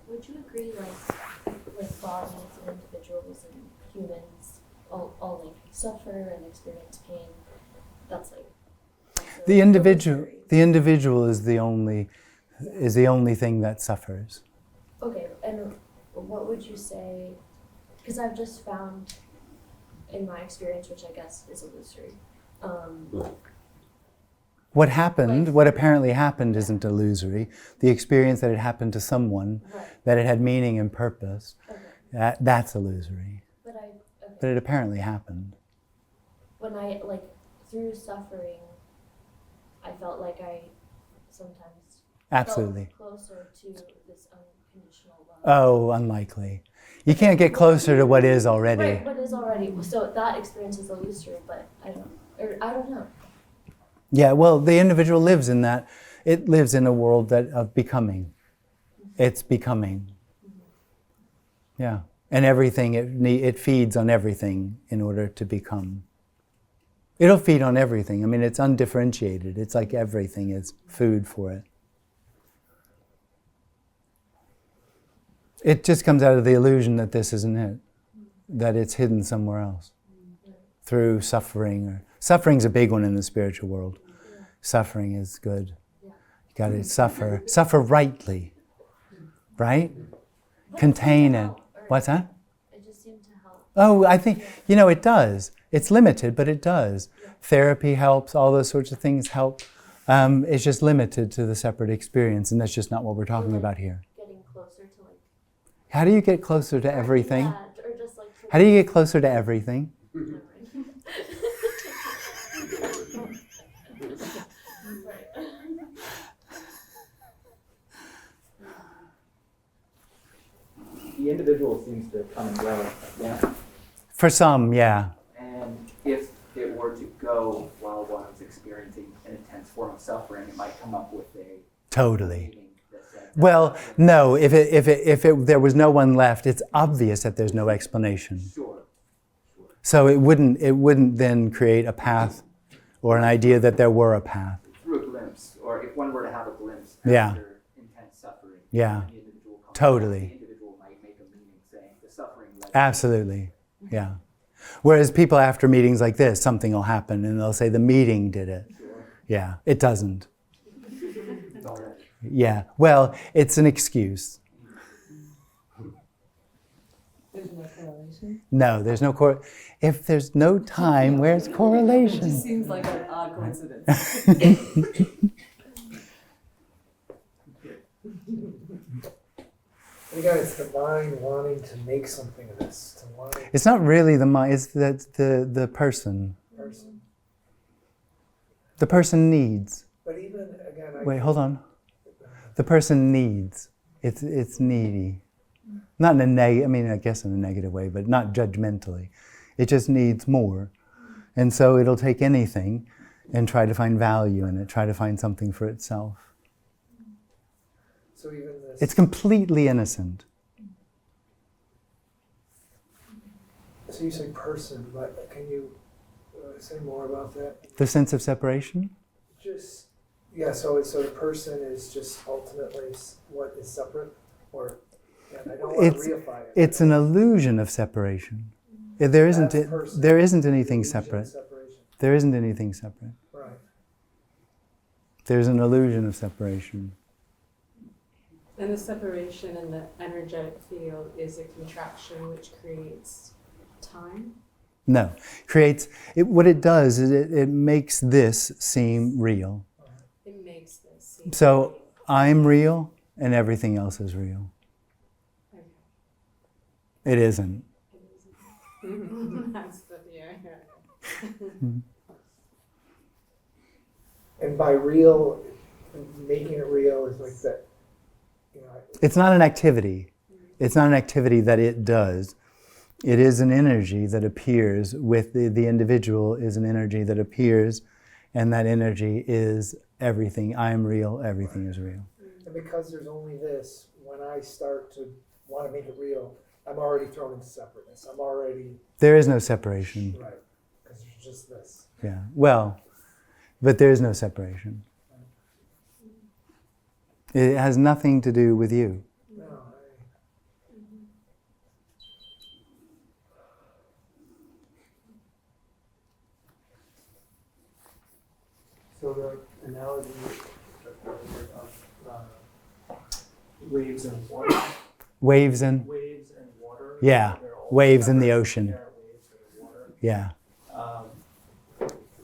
Would you agree, like bodies and individuals and humans all like suffer and experience pain? That's like The individual is the only thing that suffers. Okay, and what would you say? Because I've just found in my experience, which I guess is illusory. What happened, what apparently happened isn't illusory. The experience that it happened to someone, Right. that it had meaning and purpose, Okay. that's illusory. But But it apparently happened. when I, like, through suffering, I felt like I sometimes Absolutely. felt closer to this unconditional love. Oh, unlikely. You can't get closer to what is already. Right, what is already. So that experience is illusory, but I don't know. Yeah, well, the individual lives in that. It lives in a world of becoming. It's becoming. Yeah. And everything, it feeds on everything in order to become. It'll feed on everything. I mean, it's undifferentiated. It's like everything is food for it. It just comes out of the illusion that this isn't it, that it's hidden somewhere else through suffering. Suffering's a big one in the spiritual world. Suffering is good. You got to suffer rightly, right? Contain it. What's that? It just seemed to help. Oh, I think, it does. It's limited, but it does. Therapy helps, all those sorts of things help. It's just limited to the separate experience, and that's just not what we're talking about here. Getting closer to, like, How do you get closer to everything? yeah, or just like How do you get closer to everything? The individual seems to come and go again. For some, yeah. And if it were to go while one is experiencing an intense form of suffering, it might come up with a Totally. meaning that says, Well, no, if there was no one left, it's obvious that there's no explanation. Sure. So it wouldn't then create a path or an idea that there were a path. Through a glimpse, or if one were to have a glimpse Yeah. after intense suffering, Yeah. the individual comes Totally. back, the individual might make a meaning saying the suffering led Absolutely, yeah. Whereas people after meetings like this, something will happen and they'll say the meeting did it. Sure. Yeah, it doesn't. Already. Yeah, well, it's an excuse. There's no correlation. No, there's no if there's no time, where's It correlation? just seems like an odd coincidence. Again, it's the mind wanting to make something of this, to want it It's not really the mind, it's the person. person. The person needs. But even, again, Wait, hold on. The person needs. It's needy. Not in I guess in a negative way, but not judgmentally. It just needs more. And so it'll take anything and try to find value in it, try to find something for itself. So even this. It's completely innocent. So you say person, but can you say more about that? The sense of separation? Just, yeah, so the person is just ultimately what is separate? Or, and I don't want to reify it. It's an illusion of separation. There isn't That's person. there isn't anything Illusion of separate. separation. There isn't anything separate. Right. There's an illusion of separation. And the separation in the energetic field is a contraction which creates time. No. What it does is it makes this seem real. It makes this seem So I'm real and everything else is real. okay. It isn't. That's the And by real, making it real is like that, It's not an activity. It's not an activity that it does. It is an energy that appears with the individual is an energy that appears, and that energy is everything. I am real, everything is real. And because there's only this, when I start to want to make it real, I'm already thrown into separateness. I'm already, There is no separation. right, because there's just this. Yeah. Well, but there is no separation. It has nothing to do with you. No, So the analogy of waves and water. Waves and Waves and water. yeah, they're all waves in the separate. ocean. There are waves in the water. Yeah.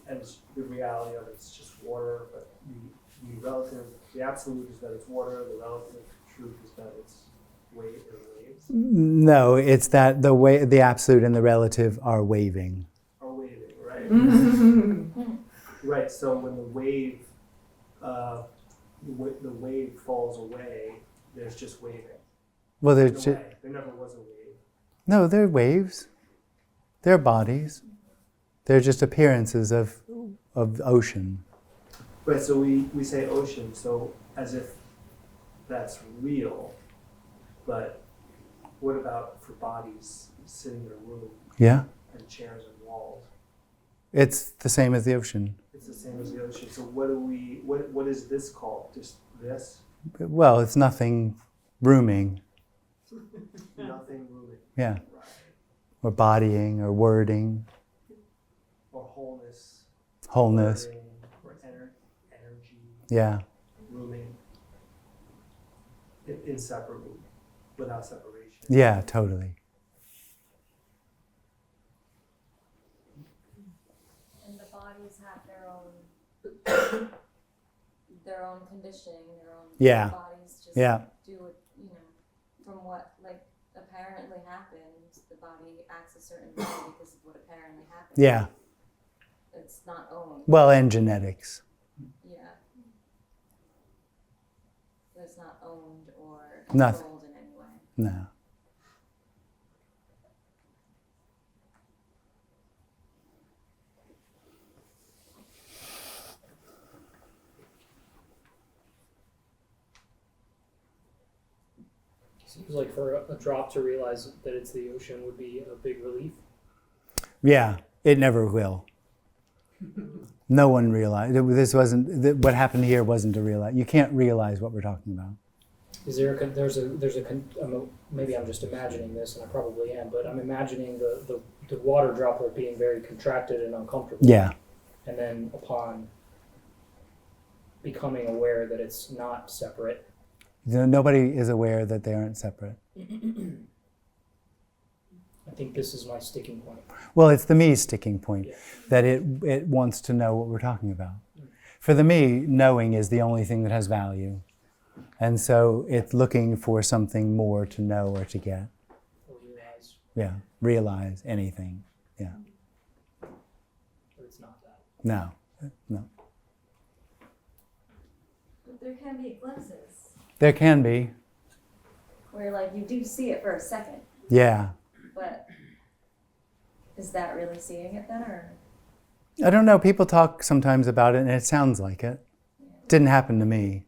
And the reality of it's just water, but the absolute is that it's water, the relative truth is that it's waves. No, it's that the absolute and the relative are waving. Are waving, right? Right. So when the wave falls away, there's just waving. Well, There never was a wave. No, they're waves. They're bodies. They're just appearances of ocean. Right, so we say ocean, so as if that's real, but what about for bodies sitting in a room? Yeah. And chairs and walls? It's the same as the ocean. It's the same as the ocean. So what is this called? Just this? Well, it's nothing rooming. Nothing rooming. Yeah. Right. Or bodying or wording. Or wholeness. Wholeness. Wording, or energy. Yeah. Rooming. Inseparable. Without separation. Yeah, totally. And the bodies have their own conditioning, their own Yeah. bodies just Yeah. do it, from what apparently happened, the body acts a certain way because of what apparently happened. Yeah. It's not owned. Well, and genetics. Yeah. But it's not owned or Nothing. controlled in any way. No. Seems like for a drop to realize that it's the ocean would be a big relief. Yeah, it never will. No one realized. What happened here wasn't to realize. You can't realize what we're talking about. Is there maybe I'm just imagining this, and I probably am, but I'm imagining the water droplet being very contracted and uncomfortable. Yeah. And then upon becoming aware that it's not separate. Nobody is aware that they aren't separate. I think this is my sticking point. Well, it's the me sticking point, Yeah. that it wants to know what we're talking about. For the me, knowing is the only thing that has value. And so it's looking for something more to know or to get. Or realize. Yeah, realize anything. Yeah. But it's not that. No. But there can be glimpses There can be. where you do see it for a second, Yeah. but is that really seeing it then, or? I don't know. People talk sometimes about it and it sounds like it. Didn't happen to me.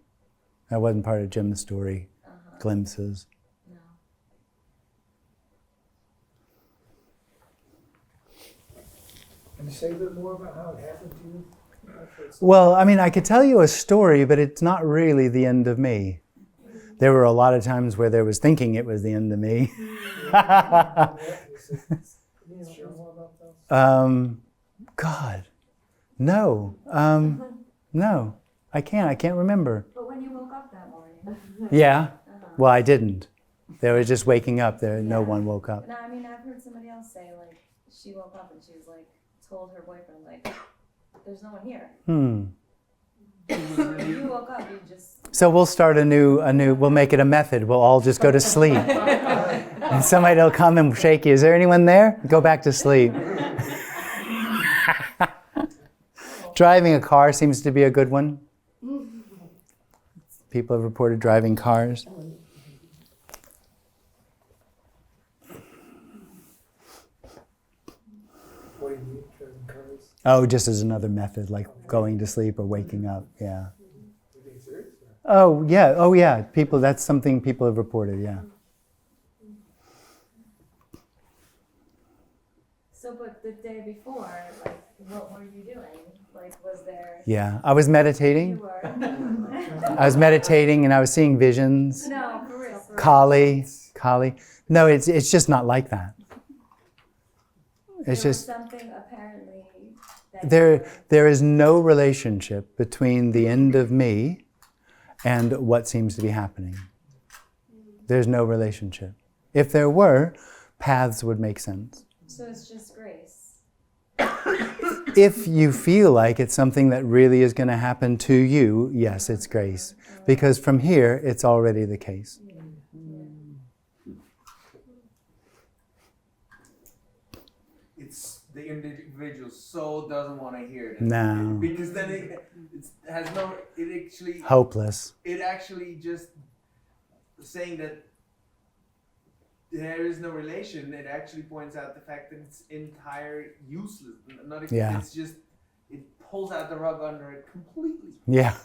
That wasn't part of Jim's story. Glimpses. No. Can you say a bit more about how it happened to you? Well, I mean, I could tell you a story, but it's not really the end of me. There were a lot of times where there was thinking it was the end of me. God, no. No, I can't remember. But when you woke up that morning. Yeah, well, I didn't. They were just waking up. No one woke up. No, I mean, I've heard somebody else say, she woke up and she was told her boyfriend, there's no one here. When you woke up, you just... So we'll start we'll make it a method. We'll all just go to sleep. And somebody will come and shake you. Is there anyone there? Go back to sleep. Driving a car seems to be a good one. People have reported driving cars. What do you mean, driving cars? Oh, just as another method, like going to sleep or waking up. Yeah. You're being serious? Oh yeah. That's something people have reported. Yeah. So, but the day before, what were you doing? Was there... Yeah, I was meditating. You were. I was meditating and I was seeing visions. No, for real. Kali. No, it's just not like that. It's just something apparently that there is no relationship between the end of me and what seems to be happening. There's no relationship. If there were, paths would make sense. So it's just grace. if you feel like it's something that really is going to happen to you, yes, it's grace. Because from here, it's already the case. It's the individual soul doesn't want to hear that. No. Because then it has no, it actually, Hopeless. it actually just saying that there is no relation, it actually points out the fact that it's entire useless. Not if Yeah. It's just, it pulls out the rug under it completely. Yeah.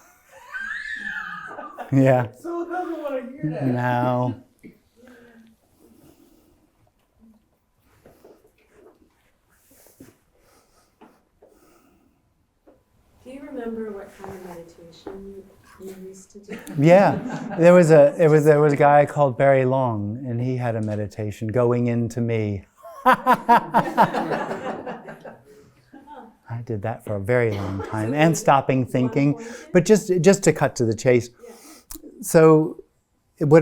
Yeah. So it doesn't want to hear that. No. Do you remember what kind of meditation you used to do? Yeah, there was a guy called Barry Long, and he had a meditation, going into me. I did that for a very long time, and stopping thinking. But just to cut to the chase, so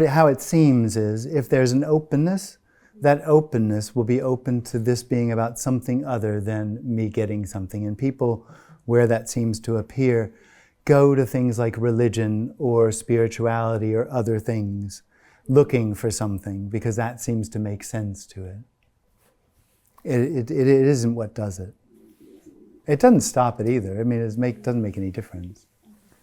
how it seems is, if there's an openness, that openness will be open to this being about something other than me getting something. And people, where that seems to appear, go to things like religion or spirituality or other things, looking for something, because that seems to make sense to it. It isn't what does it. It doesn't stop it either. I mean, it doesn't make any difference.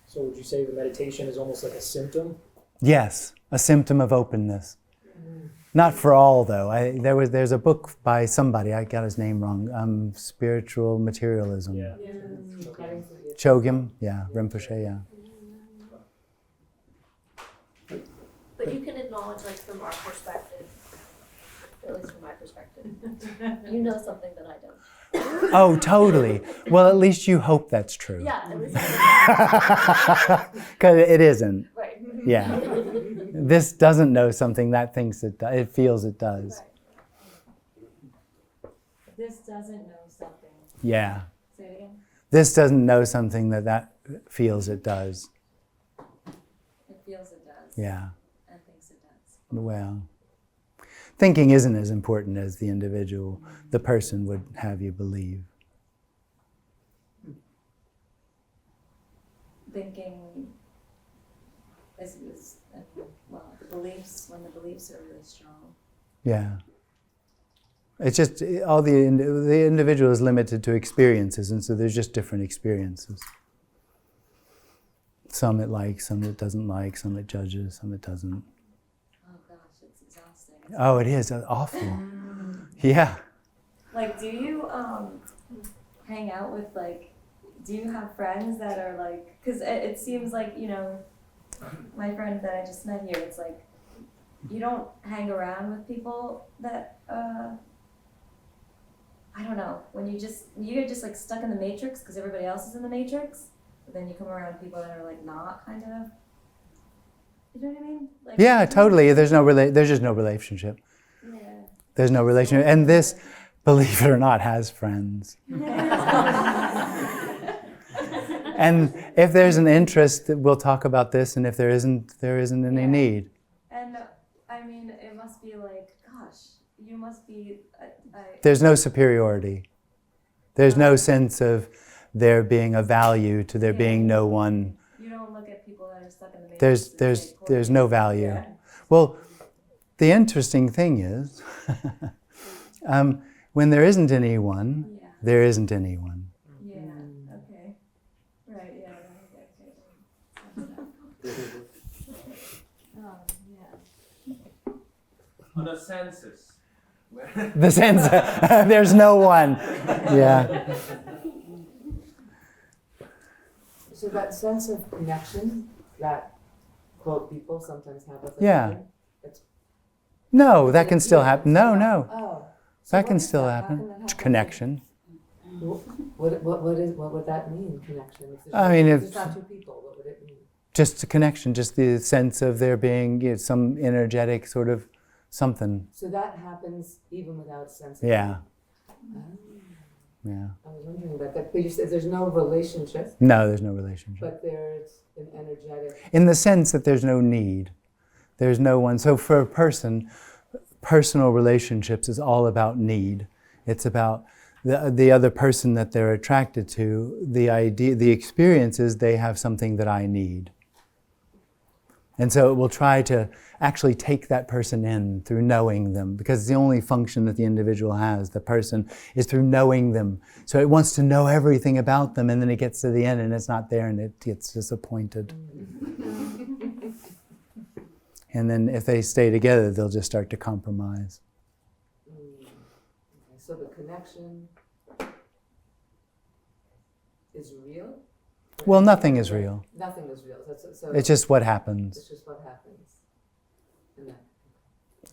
So would you say the meditation is almost like a symptom? Yes, a symptom of openness. Not for all, though. There's a book by somebody, I got his name wrong, Spiritual Materialism. Yeah. Chogyam, yeah, Rinpoche, yeah. But you can acknowledge, like, from our perspective, at least from my perspective, you know something that I don't. Oh, totally. Well, at least you hope that's true. Yeah, at least Because it isn't. Right. Yeah. This doesn't know something that thinks it feels it does. This doesn't know something. Yeah. Say it again. This doesn't know something that feels it does. It feels it does. Yeah. And thinks it does. Well, thinking isn't as important as the individual, the person would have you believe. Thinking is well, the beliefs, when the beliefs are really strong. Yeah. It's just the individual is limited to experiences, and so there's just different experiences. Some it likes, some it doesn't like, some it judges, some it doesn't. Oh gosh, it's exhausting. Oh, it is awful. Yeah. Like, do you hang out with, like, do you have friends that are like, because it seems like, you know, my friend that I just met here, it's like, you don't hang around with people that, I don't know, when you're just like stuck in the matrix because everybody else is in the matrix, but then you come around people that are like not, kind of, you know what I mean? Like, Yeah, totally. There's just no relationship. Yeah. There's no relationship. And this, believe it or not, has friends. And if there's an interest, we'll talk about this, and if there isn't any need. And I mean, it must be like, gosh, you must be. There's no superiority. There's no sense of there being a value to there being no one. You don't look at people that are stuck in the matrix. There's no value. Yeah. Well, the interesting thing is, when there isn't anyone, there isn't anyone. Yeah. Okay. Right. Yeah. On the census. The sense there's no one. Yeah. So that sense of connection that, quote, people sometimes have with Yeah. religion, it's, No, that can still happen. No. oh. So That what can is still that? How happen. can that happen? Connection. What would that mean, connection? If there's I mean, if if- there's not two people, what would it mean? Just a connection, just the sense of there being some energetic sort of something. So that happens even without a sense of Yeah. Oh. Yeah. I was wondering about that, but you said there's no relationship, No, there's no relationship. but there's an energetic. In the sense that there's no need. There's no one. So for a person, personal relationships is all about need. It's about the other person that they're attracted to, the experience is they have something that I need. And so it will try to actually take that person in through knowing them, because the only function that the individual has, the person, is through knowing them. So it wants to know everything about them, and then it gets to the end and it's not there and it gets disappointed. And then if they stay together, they'll just start to compromise. Okay, so the connection is real? Well, nothing is real. Nothing is real. So It's just what happens. It's just what happens. And that,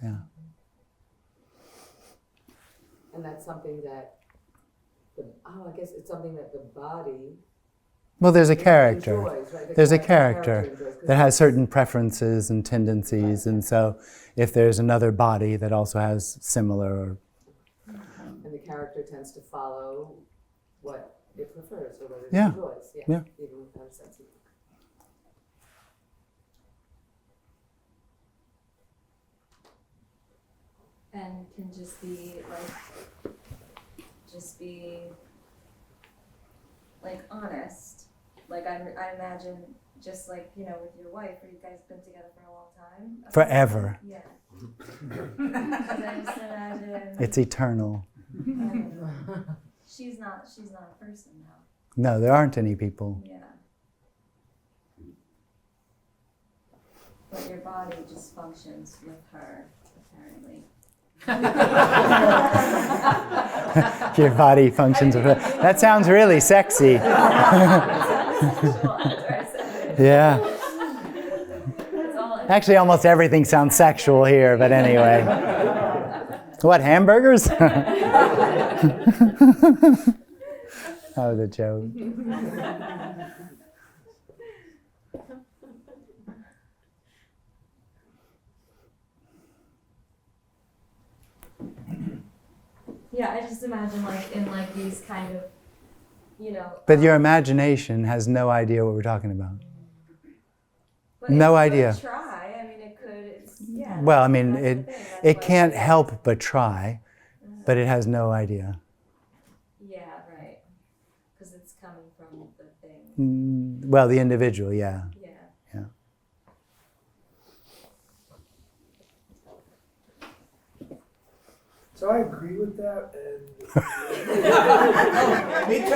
Yeah. and that's something that, I guess it's something that the body Well, there's a character. enjoys, right? There's a character character enjoys, 'cause that has certain preferences and tendencies, and so if there's another body that also has similar, and the character tends to follow what it prefers or what it Yeah. enjoys. Yeah. Even without a sense of And can just be honest. Like I imagine, just like, you know, with your wife, where you guys been together for a long time. forever. Yeah. 'Cause I just imagine. It's eternal. She's not a person now. No, there aren't any people. Yeah. But your body just functions with her, apparently. Your body functions with it. That sounds really sexy. Yeah. Actually, almost everything sounds sexual here, but anyway. What, hamburgers? That was a joke. Yeah, I just imagine in these kind of, you know. But your imagination has no idea what we're talking about. But No it idea. could try. I mean, it could. Yeah. Well, I mean, that's the it thing. That's it why can't it's- help but try, but it has no idea. Yeah, right. Because it's coming from the thing. Well, the individual, yeah. Yeah. Yeah. So I agree with that, and Me too.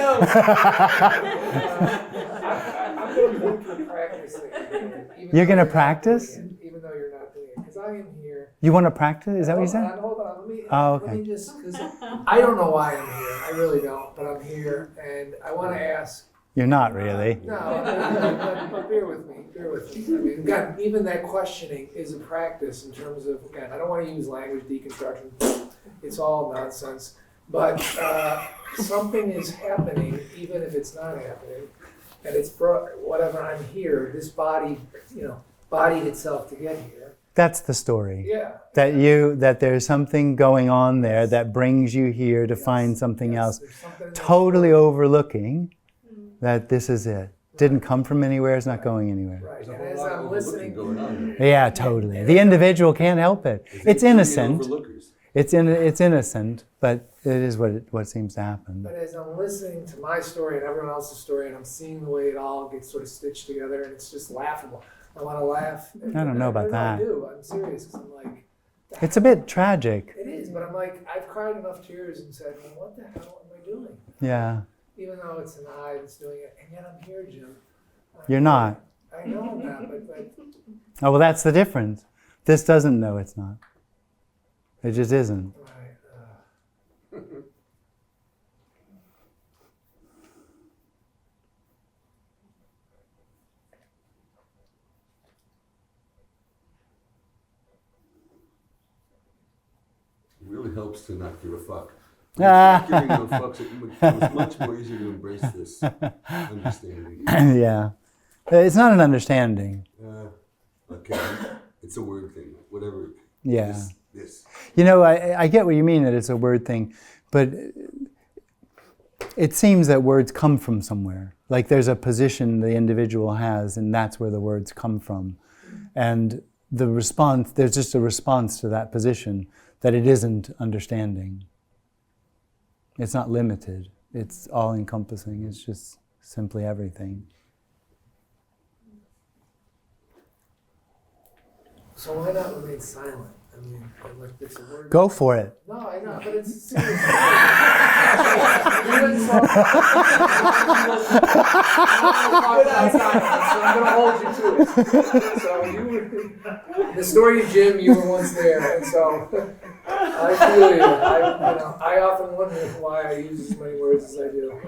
I'm going to do the practice thing. Even You're though gonna not practice? doing it, even though you're not doing it, because I am here. You want to practice? Is that what you said? Hold on. Let Oh, okay. me just, because I don't know why I'm here. I really don't, but I'm here, and I want to ask. You're not really. No, but bear with me. Bear with me. I mean, again, even that questioning is a practice in terms of, again, I don't want to use language deconstruction. It's all nonsense. But something is happening, even if it's not happening, and it's whatever. I'm here. This body, bodied itself to get here. That's the story. Yeah. That there's something going on there that brings you here to find something else. There's something Totally overlooking that this is it. Didn't come from anywhere, it's not going anywhere. Right. There's a And whole as lot I'm of listening, overlooking going on. Yeah, totally. The individual can't help it. It's innocent. It's innocent, but it is what seems to happen. but as I'm listening to my story and everyone else's story, and I'm seeing the way it all gets sort of stitched together, and it's just laughable. I want to laugh. I don't know about I that. do. I'm serious, because I'm like, It's a bit tragic. it is, but I'm like, I've cried enough tears and said, well, what the hell am I doing? Yeah. Even though it's an I that's doing it, and yet I'm here, Jim. You're not. I know I'm not, but Oh, well, that's the difference. This doesn't know it's not. It just isn't. right. It really helps to not give a fuck. Ah. Giving no fucks, it was much more easier to embrace this understanding. Yeah. It's not an understanding. Okay, it's a word thing, whatever. Yeah. This. You know, I get what you mean that it's a word thing, but it seems that words come from somewhere. Like there's a position the individual has, and that's where the words come from. And the response, there's just a response to that position that it isn't understanding. It's not limited. It's all-encompassing. It's just simply everything. So why not remain silent? I mean, like there's a word. Go for it. No, I know, but it's serious. Even so, so I'm gonna hold you to it. So the story of Jim, you were once there, and so I feel you. I often wonder why I use as many words as I do,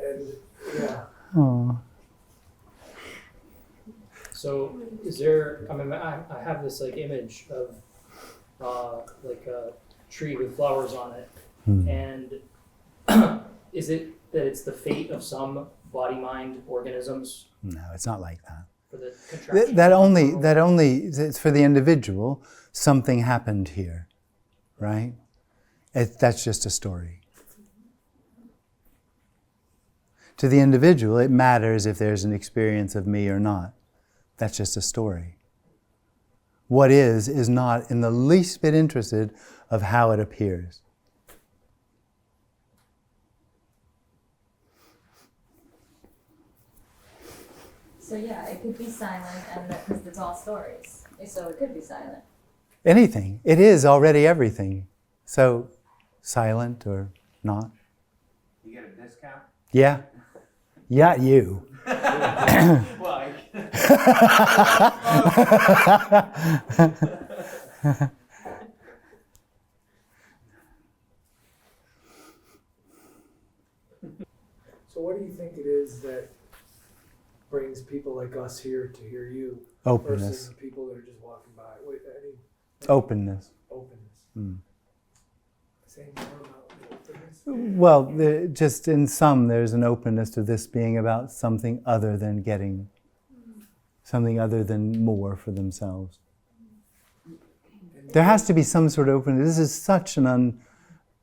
and yeah. Oh. So, is there? I mean, I have this like image of like a tree with flowers on it, and is it that it's the fate of some body-mind organisms? No, it's not like that. For the contraction. That only it's for the individual. Something happened here, right? That's just a story. To the individual, it matters if there's an experience of me or not. That's just a story. What is not in the least bit interested of how it appears. So yeah, it could be silent, and because it's all stories, so it could be silent. Anything. It is already everything. So, silent or not. You get a discount? Yeah. Yeah, you. Why? So what do you think it is that brings people like us here to hear you Openness. versus the people that are just walking by? Openness. Openness. Mm. Say more about the openness. Well, just in some, there's an openness to this being about something other than getting, something other than more for themselves. There has to be some sort of openness. This is such an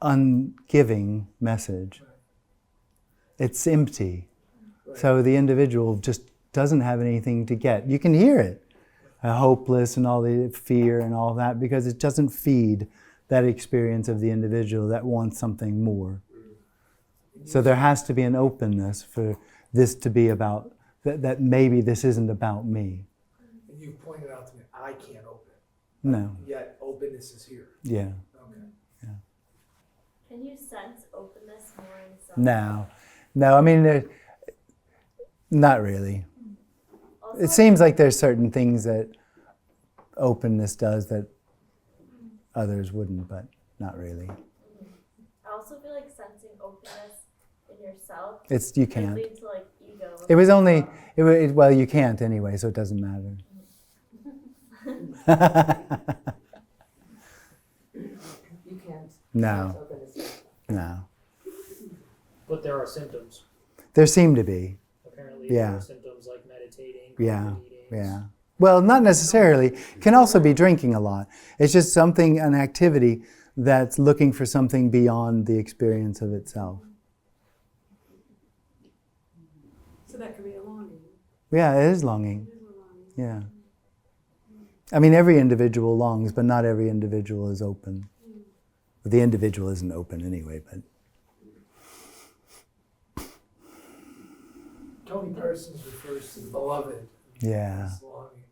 ungiving message. It's empty. So the individual just doesn't have anything to get. You can hear it, hopeless and all the fear and all that, because it doesn't feed that experience of the individual that wants something more. So there has to be an openness for this to be about, that maybe this isn't about me. And you've pointed out to me, I can't open. No. Yet openness is here. Yeah. Okay. Yeah. Can you sense openness more in self? No, I mean, not really. Also, It seems like there's certain things that openness does that others wouldn't, but not really. I also feel like sensing openness in yourself You can can't. lead to like ego. It was only, well, you can't anyway, so it doesn't matter. You can't. No. Openness. No. But there are symptoms. There seem to be. Apparently, Yeah. there are symptoms like meditating, Yeah. coffee eating. Yeah. Well, not necessarily. It can also be drinking a lot. It's just something, an activity that's looking for something beyond the experience of itself. So that could be a longing. Yeah, it is longing. Yeah. I mean, every individual longs, but not every individual is open. The individual isn't open anyway, but... Tony Parsons refers to the beloved. Yeah. As longing.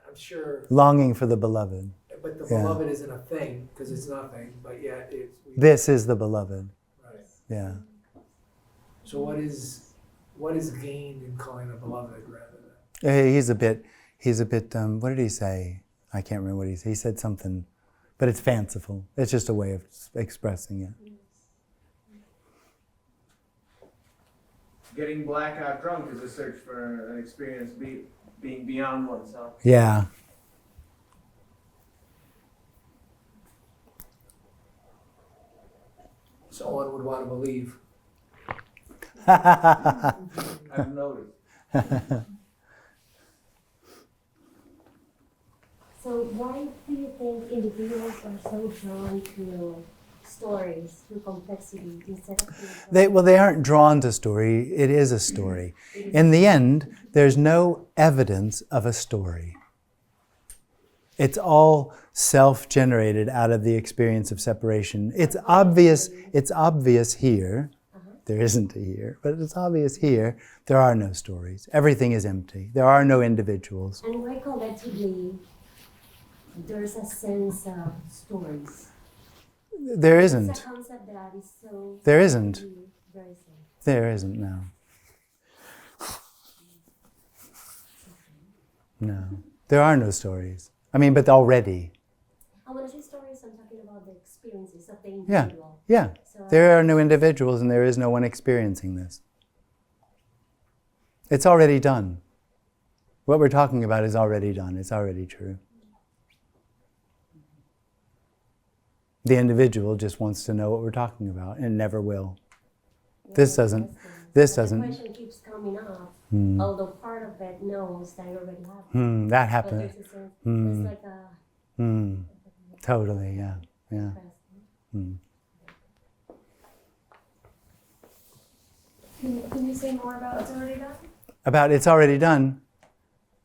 I'm sure. Longing for the beloved. But the Yeah. beloved isn't a thing because it's nothing. But yet it's. This is the beloved. Right. Yeah. So what is gained in calling a beloved rather than? He's a bit, what did he say? I can't remember what he said. He said something, but it's fanciful. It's just a way of expressing it. Getting blackout drunk is a search for an experience being beyond oneself. Yeah. Someone would want to believe. I've noticed. So why do you think individuals are so drawn to stories, to complexity instead of They aren't drawn to story. It is a story. In the end, there's no evidence of a story. It's all self-generated out of the experience of separation. It's obvious here. There isn't a here, but it's obvious here. There are no stories. Everything is empty. There are no individuals. And why collectively there's a sense of stories? There isn't. It's a concept that is so... There isn't. Very simple. There isn't, no. No. There are no stories. I mean, but already. And when I say stories, I'm talking about the experiences of the Yeah, individual. yeah. So There are no individuals and there is no one experiencing this. It's already done. What we're talking about is already done. It's already true. The individual just wants to know what we're talking about and never will. This doesn't. The question keeps coming up, although part of it knows that you already have it. That But happened. there's a sense, there's like a... Totally, yeah. Yeah. Can you say more about it's already done? About it's already done.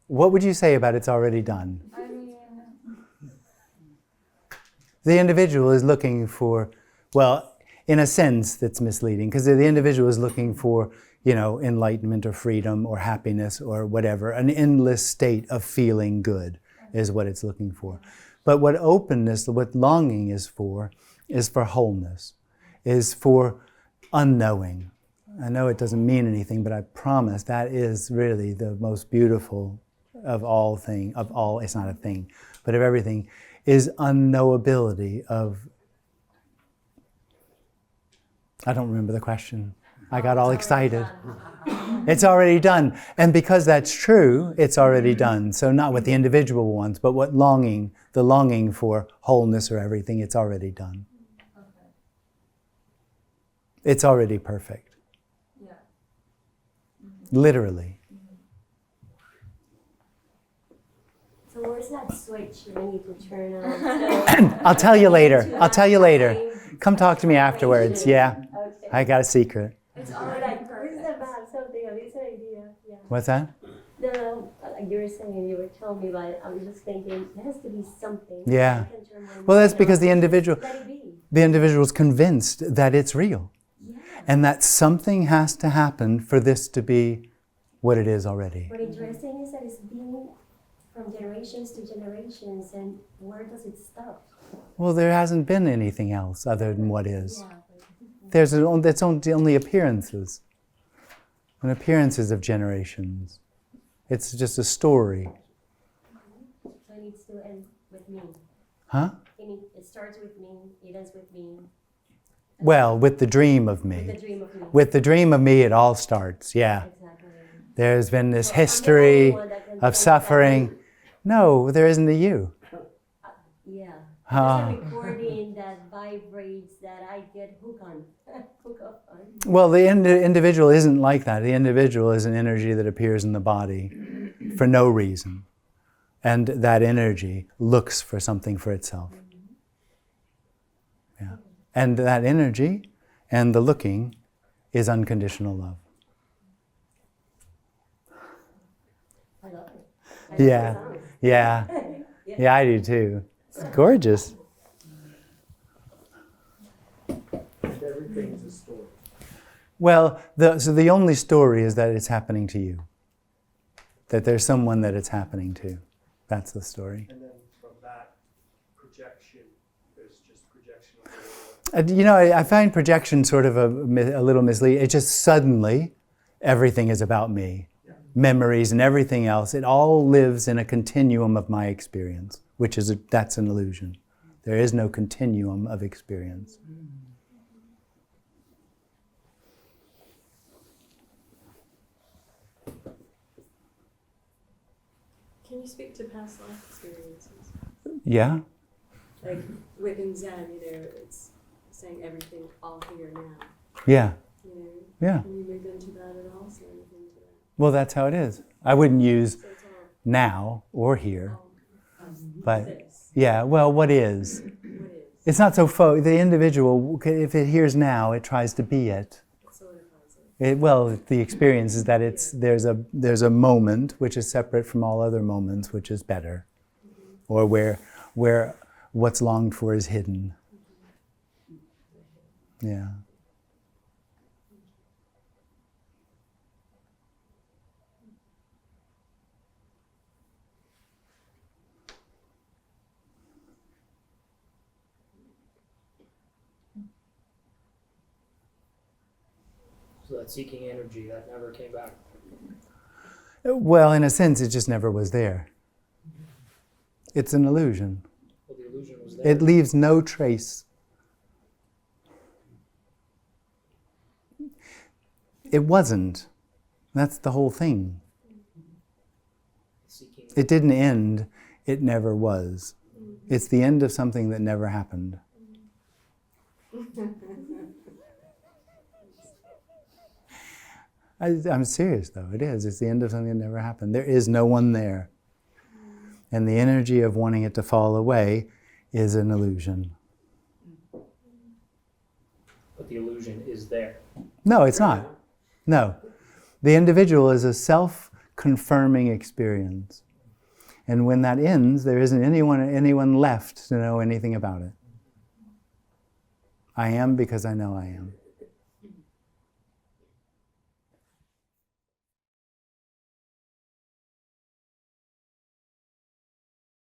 What would you say about it's already done? I mean... The individual is looking for, well, in a sense that's misleading, because the individual is looking for, enlightenment or freedom or happiness or whatever, an endless state of feeling good is what it's looking for. But what openness, what longing is for wholeness, is for unknowing. I know it doesn't mean anything, but I promise that is really the most beautiful of all, it's not a thing, but of everything, is unknowability of, I don't remember the question. I got all excited. It's already done. And because that's true, it's already done. So not what the individual wants, but what the longing for wholeness or everything, it's already done. It's already perfect. Yeah. Literally. So where's that switch you need to turn on? I'll tell you later. Come talk to me afterwards. Yeah. Okay. I got a secret. It's already perfect. This is about something, at least an idea. Yeah. What's that? No, like you were saying, you were telling me, but I was just thinking, there has to be something. Yeah. I can turn my Well, that's mind because on. the individual is convinced that it's real. Yeah. And that something has to happen for this to be what it is already. What interesting is that it's been from generations to generations, and where does it stop? Well, there hasn't been anything else other than what is. Yeah. That's only appearances. And appearances of generations. It's just a story. So it needs to end with me. Huh? It starts with me, it ends with me. Well, with the dream of me. With the dream of me. With the dream of me, it all starts, yeah. Exactly. There's been this So I'm the history only one that can of say suffering. No, there isn't a you. Yeah. Ah. There's a recording that vibrates that I get hooked up on. Well, the individual isn't like that. The individual is an energy that appears in the body for no reason. And that energy looks for something for itself. Yeah. And that energy and the looking is unconditional love. I love it. Yeah, I do too. It's gorgeous. And everything's a story. Well, so the only story is that it's happening to you. That there's someone that it's happening to. That's the story. And then from that projection, there's just projection of the world. I find projection sort of a little misleading. It's just suddenly everything is about me. Yeah. Memories and everything else. It all lives in a continuum of my experience, which is that's an illusion. There is no continuum of experience. Can you speak to past life experiences? Yeah? Like within Zen, it's saying everything all here now. Yeah. Yeah. Can you move into that at all? Say anything to that? Well, that's how it is. I wouldn't use now or here. But yeah, well, what is? It's not so the individual, if it hears now, it tries to be it. Well, the experience is that there's a moment which is separate from all other moments, which is better or where what's longed for is hidden. Yeah. So that seeking energy, that never came back. Well, in a sense, it just never was there. It's an illusion. Well, the illusion was there. It leaves no trace. It wasn't. That's the whole thing. Seeking. It didn't end. It never was. It's the end of something that never happened. I'm serious, though. It is. It's the end of something that never happened. There is no one there. And the energy of wanting it to fall away is an illusion. But the illusion is there. No, it's not. No. The individual is a self-confirming experience. And when that ends, there isn't anyone left to know anything about it. I am because I know I am.